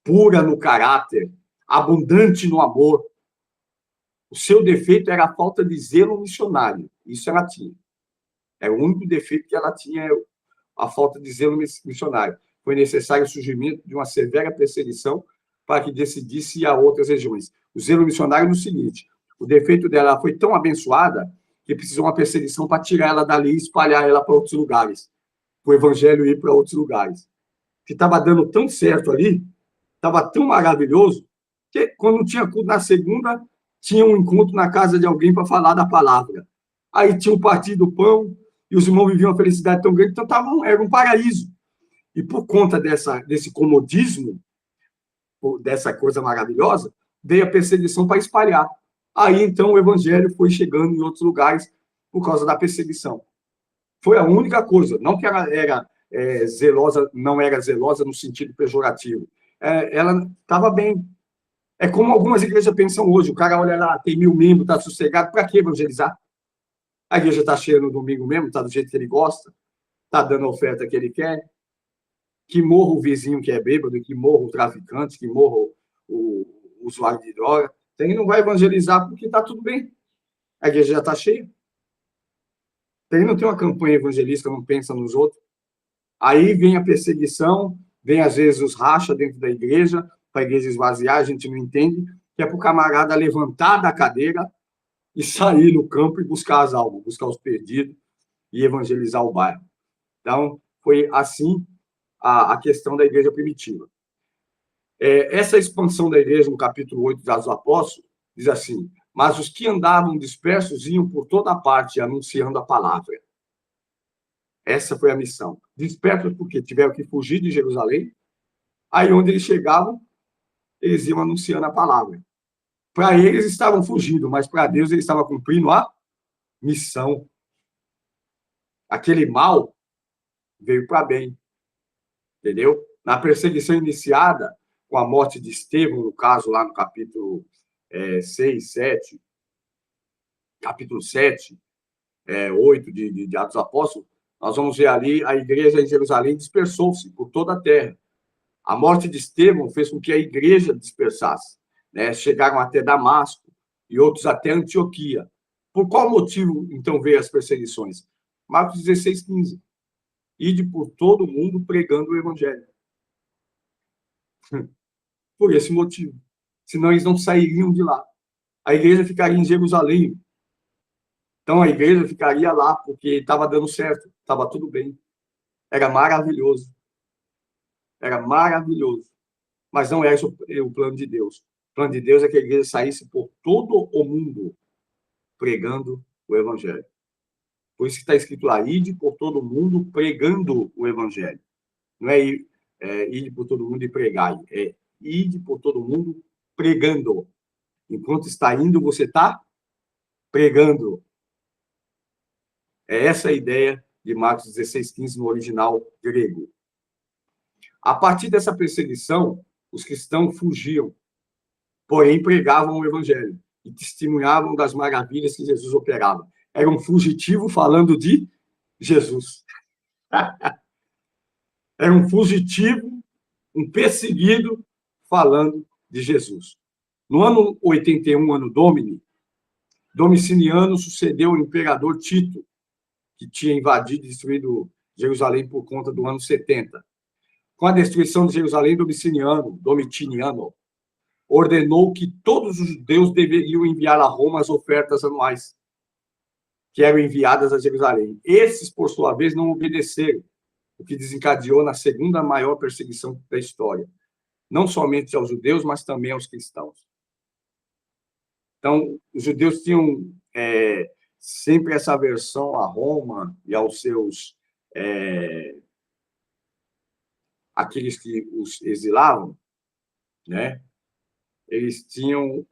pura no caráter, abundante no amor. O seu defeito era a falta de zelo missionário. Isso ela tinha. Era o único defeito que ela tinha, a falta de zelo missionário. Foi necessário o surgimento de uma severa perseguição para que decidisse ir a outras regiões. O zelo missionário no seguinte, o defeito dela foi tão abençoada que precisou uma perseguição para tirar ela dali e espalhar ela para outros lugares, para o evangelho ir para outros lugares. Que estava dando tão certo ali, estava tão maravilhoso, que quando tinha culto na segunda, tinha um encontro na casa de alguém para falar da palavra. Aí tinha o partido do pão, e os irmãos viviam uma felicidade tão grande, então era um paraíso. E por conta desse comodismo, dessa coisa maravilhosa, veio a perseguição para espalhar. Aí, então, o evangelho foi chegando em outros lugares por causa da perseguição. Foi a única coisa, não que ela era zelosa, não era zelosa no sentido pejorativo. Ela estava bem. É como algumas igrejas pensam hoje, o cara olha lá, tem 1000 membros, está sossegado, para que evangelizar? A igreja está cheia no domingo mesmo, está do jeito que ele gosta, está dando a oferta que ele quer, que morra o vizinho que é bêbado, que morra o traficante, que morra o usuário de droga. Então, ele não vai evangelizar porque está tudo bem. A igreja já está cheia. Então, ele não tem uma campanha evangelística, não pensa nos outros. Aí vem a perseguição, vem às vezes os racha dentro da igreja, para a igreja esvaziar, a gente não entende, que é para o camarada levantar da cadeira e sair no campo e buscar as almas, buscar os perdidos e evangelizar o bairro. Então, foi assim a questão da igreja primitiva. Essa expansão da igreja, no capítulo 8 dos Atos dos Apóstolos, diz assim, mas os que andavam dispersos iam por toda parte anunciando a palavra. Essa foi a missão. Dispersos porque tiveram que fugir de Jerusalém, aí onde eles chegavam, eles iam anunciando a palavra. Para eles estavam fugindo, mas para Deus eles estavam cumprindo a missão. Aquele mal veio para bem. Entendeu? Na perseguição iniciada, com a morte de Estevão, no caso, lá no capítulo 6, 7, capítulo 7, 8 de Atos dos Apóstolos, nós vamos ver ali a igreja em Jerusalém dispersou-se por toda a terra. A morte de Estevão fez com que a igreja dispersasse. Né? Chegaram até Damasco e outros até Antioquia. Por qual motivo, então, veio as perseguições? Marcos 16, 15. Ide por todo o mundo pregando o evangelho. Por esse motivo. Senão eles não sairiam de lá. A igreja ficaria em Jerusalém. Então a igreja ficaria lá porque estava dando certo, estava tudo bem. Era maravilhoso. Era maravilhoso. Mas não era o plano de Deus. O plano de Deus é que a igreja saísse por todo o mundo pregando o evangelho. Por isso que está escrito lá, ide por todo mundo pregando o evangelho. Não é ide por todo mundo e pregai, é ide por todo mundo pregando. Enquanto está indo, você está pregando. É essa a ideia de Marcos 16, 15 no original grego. A partir dessa perseguição, os cristãos fugiam, porém pregavam o evangelho e testemunhavam das maravilhas que Jesus operava. Era um fugitivo falando de Jesus. Era um fugitivo, um perseguido falando de Jesus. No ano 81, ano Domini, Domiciano sucedeu o imperador Tito, que tinha invadido e destruído Jerusalém por conta do ano 70. Com a destruição de Jerusalém, Domitiniano ordenou que todos os judeus deveriam enviar a Roma as ofertas anuais, que eram enviadas a Jerusalém. Esses, por sua vez, não obedeceram, o que desencadeou na segunda maior perseguição da história, não somente aos judeus, mas também aos cristãos. Então, os judeus tinham sempre essa aversão a Roma e aos seus aqueles que os exilavam, né? Eles tinham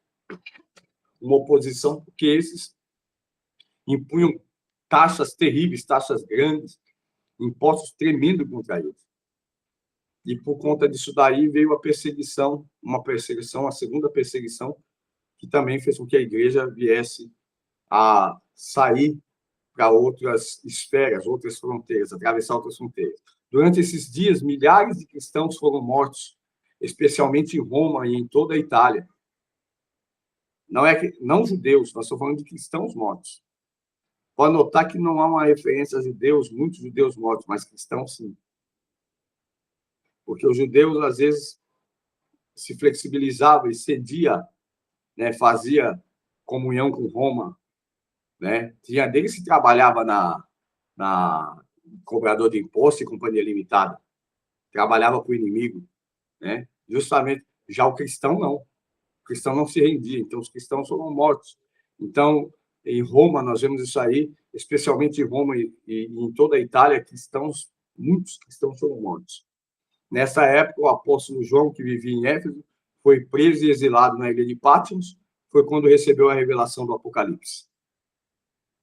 uma oposição porque esses impunham taxas terríveis, taxas grandes, impostos tremendos contra eles. E por conta disso daí veio a perseguição, a segunda perseguição, que também fez com que a igreja viesse a sair para outras esferas, outras fronteiras, atravessar outras fronteiras. Durante esses dias, milhares de cristãos foram mortos, especialmente em Roma e em toda a Itália. Não judeus, nós estamos falando de cristãos mortos. Pode notar que não há uma referência a judeus, muitos judeus mortos, mas cristãos sim. Porque os judeus, às vezes, se flexibilizavam e cedia, né, fazia comunhão com Roma, né? Tinha deles que trabalhava na cobrador de imposto e companhia limitada, trabalhava com o inimigo, né? Justamente, já o cristão não. O cristão não se rendia, então os cristãos foram mortos. Então, em Roma, nós vemos isso aí, especialmente em Roma e em toda a Itália, muitos cristãos foram mortos. Nessa época, o apóstolo João, que vivia em Éfeso, foi preso e exilado na ilha de Patmos, foi quando recebeu a revelação do Apocalipse.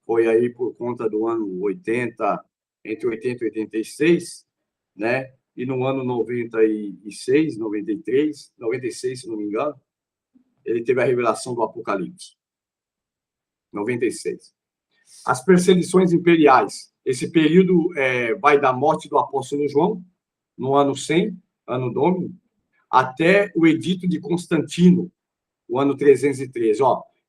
Foi aí por conta do ano 80, entre 80 e 86, né? E no ano 96, 93, 96, se não me engano, ele teve a revelação do Apocalipse. 96. As perseguições imperiais. Esse período vai da morte do apóstolo João, no ano 100, ano Domini, até o edito de Constantino, o ano 313.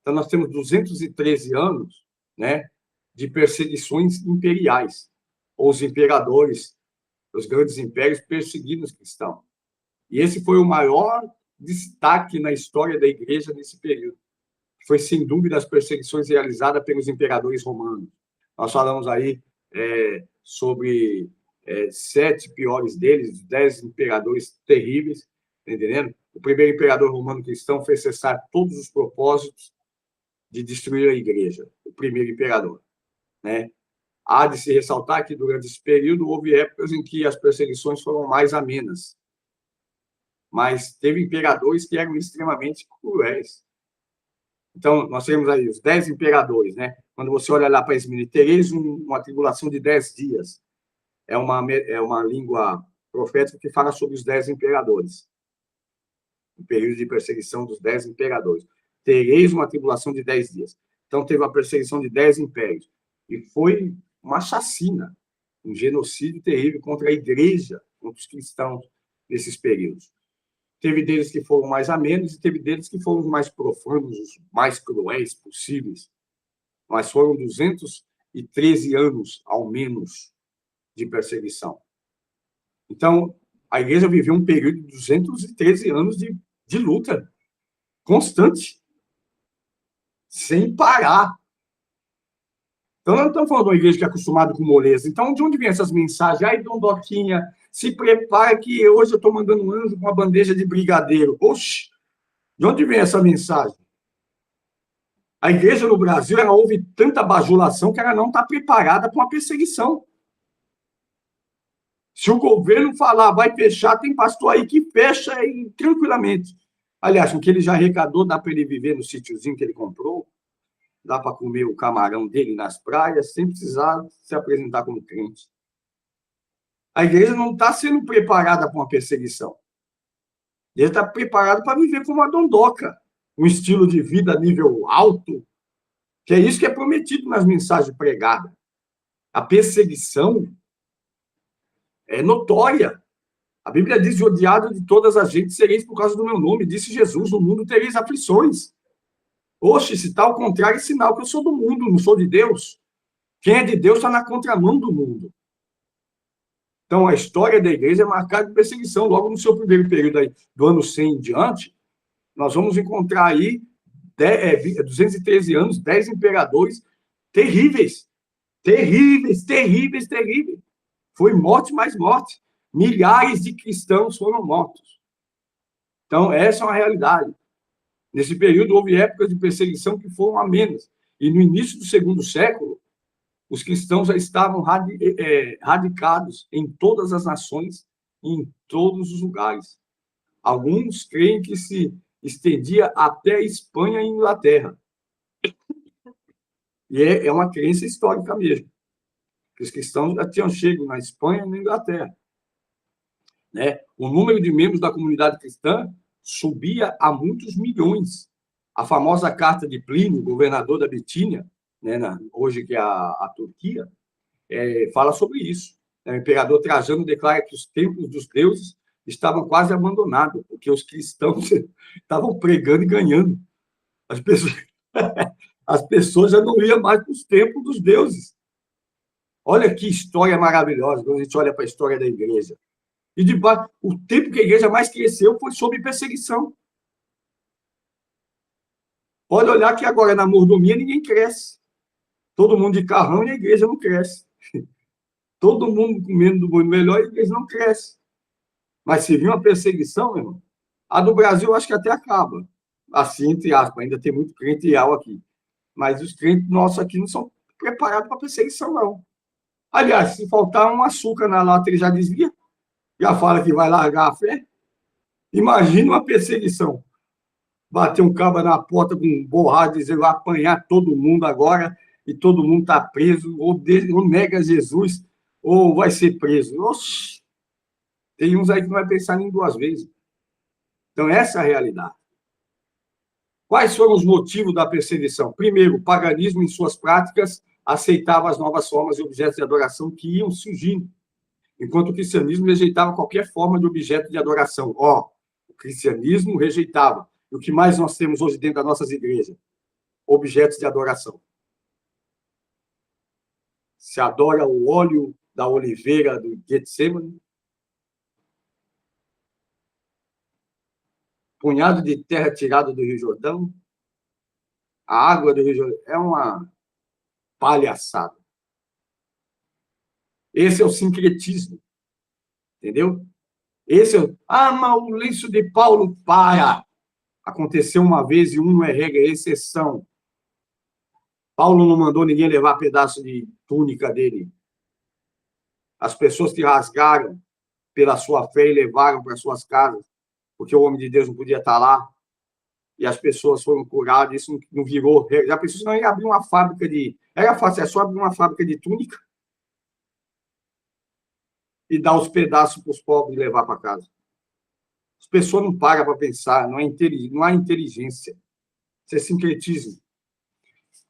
Então, nós temos 213 anos, né, de perseguições imperiais. Os imperadores, os grandes impérios perseguindo os cristãos. E esse foi o maior destaque na história da igreja nesse período. Foi, sem dúvida, as perseguições realizadas pelos imperadores romanos. Nós falamos aí sobre 7 piores deles, 10 imperadores terríveis, tá entendendo? O primeiro imperador romano cristão fez cessar todos os propósitos de destruir a igreja, o primeiro imperador, né? Há de se ressaltar que, durante esse período, houve épocas em que as perseguições foram mais amenas, mas teve imperadores que eram extremamente cruéis. Então, nós temos aí os 10 imperadores, né? Quando você olha lá para Esmini, tereis uma tribulação de 10 dias. É uma língua profética que fala sobre os 10 imperadores. O período de perseguição dos 10 imperadores. Tereis uma tribulação de 10 dias. Então, teve a perseguição de 10 impérios. E foi uma chacina, um genocídio terrível contra a igreja, contra os cristãos nesses períodos. Teve deles que foram mais amenos e teve deles que foram os mais profanos, os mais cruéis possíveis. Mas foram 213 anos, ao menos, de perseguição. Então, a igreja viveu um período de 213 anos de luta constante, sem parar. Então, nós não estamos falando de uma igreja que é acostumada com moleza. Então, de onde vem essas mensagens? Ai, Dondoquinha, se prepara que hoje eu estou mandando um anjo com uma bandeja de brigadeiro. Oxe, de onde vem essa mensagem? A igreja no Brasil, ela ouve tanta bajulação que ela não está preparada para uma perseguição. Se o governo falar, vai fechar, tem pastor aí que fecha tranquilamente. Aliás, o que ele já arrecadou, dá para ele viver no sítiozinho que ele comprou, dá para comer o camarão dele nas praias, sem precisar se apresentar como crente. A igreja não está sendo preparada para uma perseguição. A igreja está preparada para viver como uma dondoca, um estilo de vida a nível alto, que é isso que é prometido nas mensagens pregadas. A perseguição é notória. A Bíblia diz: odiado de todas as gentes sereis por causa do meu nome. Disse Jesus: no mundo tereis aflições. Oxe, se está ao contrário, é sinal que eu sou do mundo, não sou de Deus. Quem é de Deus está na contramão do mundo. Então, a história da igreja é marcada de perseguição. Logo no seu primeiro período aí, do ano 100 em diante, Nós vamos encontrar aí 213 anos, 10 imperadores terríveis, terríveis, terríveis, terríveis. Foi morte mais morte. Milhares de cristãos foram mortos. Então, essa é uma realidade. Nesse período, houve épocas de perseguição que foram amenas. E no início do segundo século, os cristãos já estavam radicados em todas as nações, em todos os lugares. Alguns creem que se estendia até a Espanha e Inglaterra. E é uma crença histórica mesmo. Os cristãos já tinham chegado na Espanha e na Inglaterra. Né? O número de membros da comunidade cristã subia a muitos milhões. A famosa carta de Plínio, governador da Bitínia, né, hoje que é a Turquia, fala sobre isso. O imperador Trajano declara que os templos dos deuses estavam quase abandonados, porque os cristãos estavam pregando e ganhando. As pessoas já não iam mais para os templos dos deuses. Olha que história maravilhosa, quando a gente olha para a história da igreja. E debaixo, o tempo que a igreja mais cresceu foi sob perseguição. Pode olhar que agora na mordomia ninguém cresce. Todo mundo de carrão e a igreja não cresce. Todo mundo comendo do bom e melhor e a igreja não cresce. Mas se vir uma perseguição, meu irmão, a do Brasil eu acho que até acaba. Assim, entre aspas, ainda tem muito crente real aqui. Mas os crentes nossos aqui não são preparados para perseguição, não. Aliás, se faltar um açúcar na lata, ele já desvia. Já fala que vai largar a fé. Imagina uma perseguição. Bater um cabo na porta com um borrado, dizer vai apanhar todo mundo agora e todo mundo está preso, ou nega Jesus, ou vai ser preso. Oxi, tem uns aí que não vai pensar nem duas vezes. Então, essa é a realidade. Quais foram os motivos da perseguição? Primeiro, o paganismo, em suas práticas, aceitava as novas formas e objetos de adoração que iam surgindo, enquanto o cristianismo rejeitava qualquer forma de objeto de adoração. O cristianismo rejeitava. E o que mais nós temos hoje dentro das nossas igrejas? Objetos de adoração. Se adora o óleo da oliveira do Getsemane, punhado de terra tirado do Rio Jordão, a água do Rio Jordão. É uma palhaçada. Esse é o sincretismo. Entendeu? Esse é o... mas o lenço de Paulo, para. Aconteceu uma vez e um não é regra, é exceção. Paulo não mandou ninguém levar pedaço de túnica dele. As pessoas que rasgaram pela sua fé e levaram para suas casas, porque o homem de Deus não podia estar lá, e as pessoas foram curadas, isso não virou. Já pensou se não ia abrir uma fábrica de... Era fácil, é só abrir uma fábrica de túnica e dar os pedaços para os pobres e levar para casa. As pessoas não param para pensar, não há inteligência. Isso é sincretismo.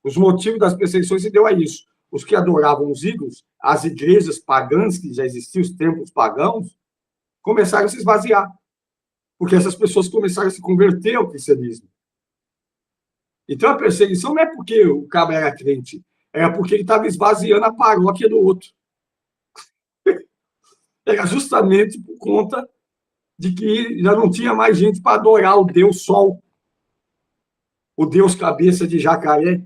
Os motivos das perseguições se deu a isso. Os que adoravam os ídolos, as igrejas pagãs, que já existiam, os templos pagãos, começaram a se esvaziar. Porque essas pessoas começaram a se converter ao cristianismo. Então, a perseguição não é porque o cara era crente, era porque ele estava esvaziando a paróquia do outro. Era justamente por conta de que já não tinha mais gente para adorar o Deus Sol, o Deus Cabeça de Jacaré,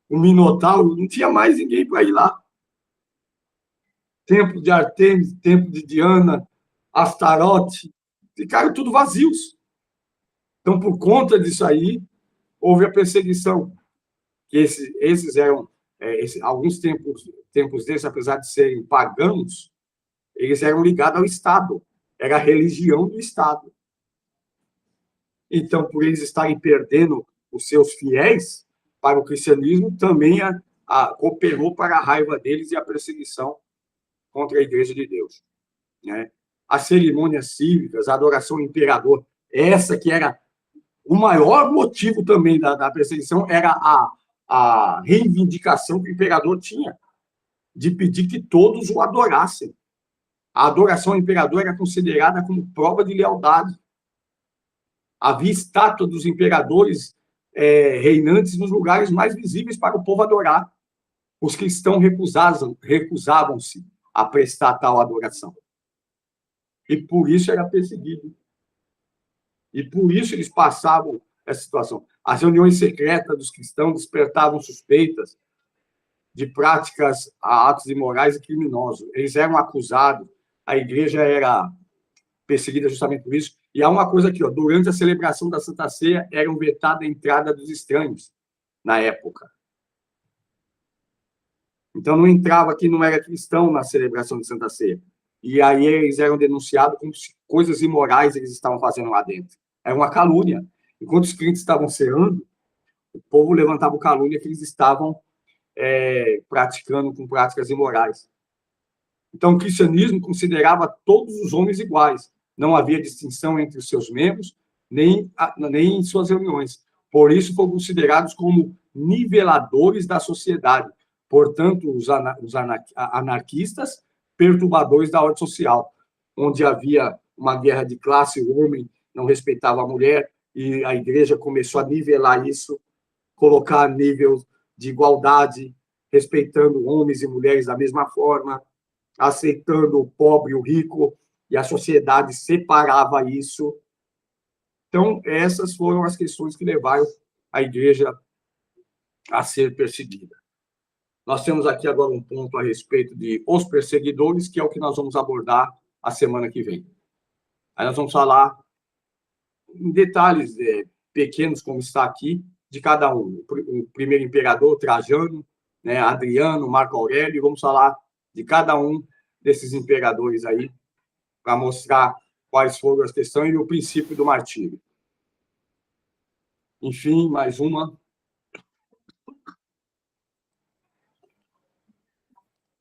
o Minotauro, não tinha mais ninguém para ir lá. Templo de Artemis, templo de Diana, Astarote, ficaram tudo vazios. Então, por conta disso aí, houve a perseguição. Esses eram, alguns tempos desses, apesar de serem pagãos, eles eram ligados ao Estado. Era a religião do Estado. Então, por eles estarem perdendo os seus fiéis para o cristianismo, também cooperou para a raiva deles e a perseguição contra a Igreja de Deus. Né? As cerimônias cívicas, a adoração ao imperador, essa que era o maior motivo também da perseguição, era a reivindicação que o imperador tinha, de pedir que todos o adorassem. A adoração ao imperador era considerada como prova de lealdade. Havia estátua dos imperadores reinantes nos lugares mais visíveis para o povo adorar. Os cristãos recusavam-se a prestar tal adoração. E por isso era perseguido. E por isso eles passavam essa situação. As reuniões secretas dos cristãos despertavam suspeitas de práticas, atos imorais e criminosos. Eles eram acusados, a igreja era perseguida justamente por isso. E há uma coisa aqui, ó, durante a celebração da Santa Ceia, era vetada a entrada dos estranhos, na época. Então, não entrava quem não era cristão na celebração de Santa Ceia. E aí eles eram denunciados como se coisas imorais eles estavam fazendo lá dentro. Era uma calúnia. Enquanto os crentes estavam ceando, o povo levantava calúnia que eles estavam praticando com práticas imorais. Então, o cristianismo considerava todos os homens iguais. Não havia distinção entre os seus membros, nem em suas reuniões. Por isso, foram considerados como niveladores da sociedade. Portanto, os anarquistas, perturbadores da ordem social, onde havia uma guerra de classe, o homem não respeitava a mulher, e a igreja começou a nivelar isso, colocar nível de igualdade, respeitando homens e mulheres da mesma forma, aceitando o pobre e o rico, e a sociedade separava isso. Então, essas foram as questões que levaram a igreja a ser perseguida. Nós temos aqui agora um ponto a respeito de os perseguidores, que é o que nós vamos abordar a semana que vem. Aí nós vamos falar em detalhes pequenos, como está aqui, de cada um. O primeiro imperador, Trajano, né, Adriano, Marco Aurélio, vamos falar de cada um desses imperadores aí, para mostrar quais foram as questões e o princípio do martírio. Enfim, mais uma.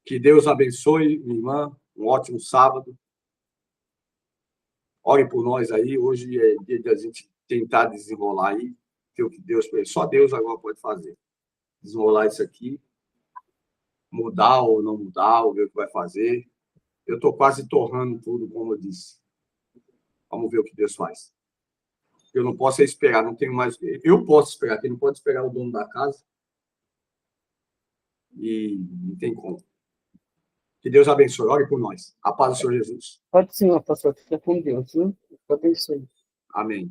Que Deus abençoe, minha irmã, um ótimo sábado. Ore por nós aí, hoje é dia de a gente tentar desenrolar aí, que o que Deus, só Deus agora pode fazer. Desenrolar isso aqui, mudar ou não mudar, ou ver o que vai fazer. Eu estou quase torrando tudo, como eu disse. Vamos ver o que Deus faz. Eu não posso esperar, não tenho mais. Eu posso esperar, quem não pode esperar é o dono da casa. E não tem como. Que Deus abençoe. Ore por nós. A paz do Senhor Jesus. Pode sim, pastor. Fica com Deus, viu? Abençoe. Amém.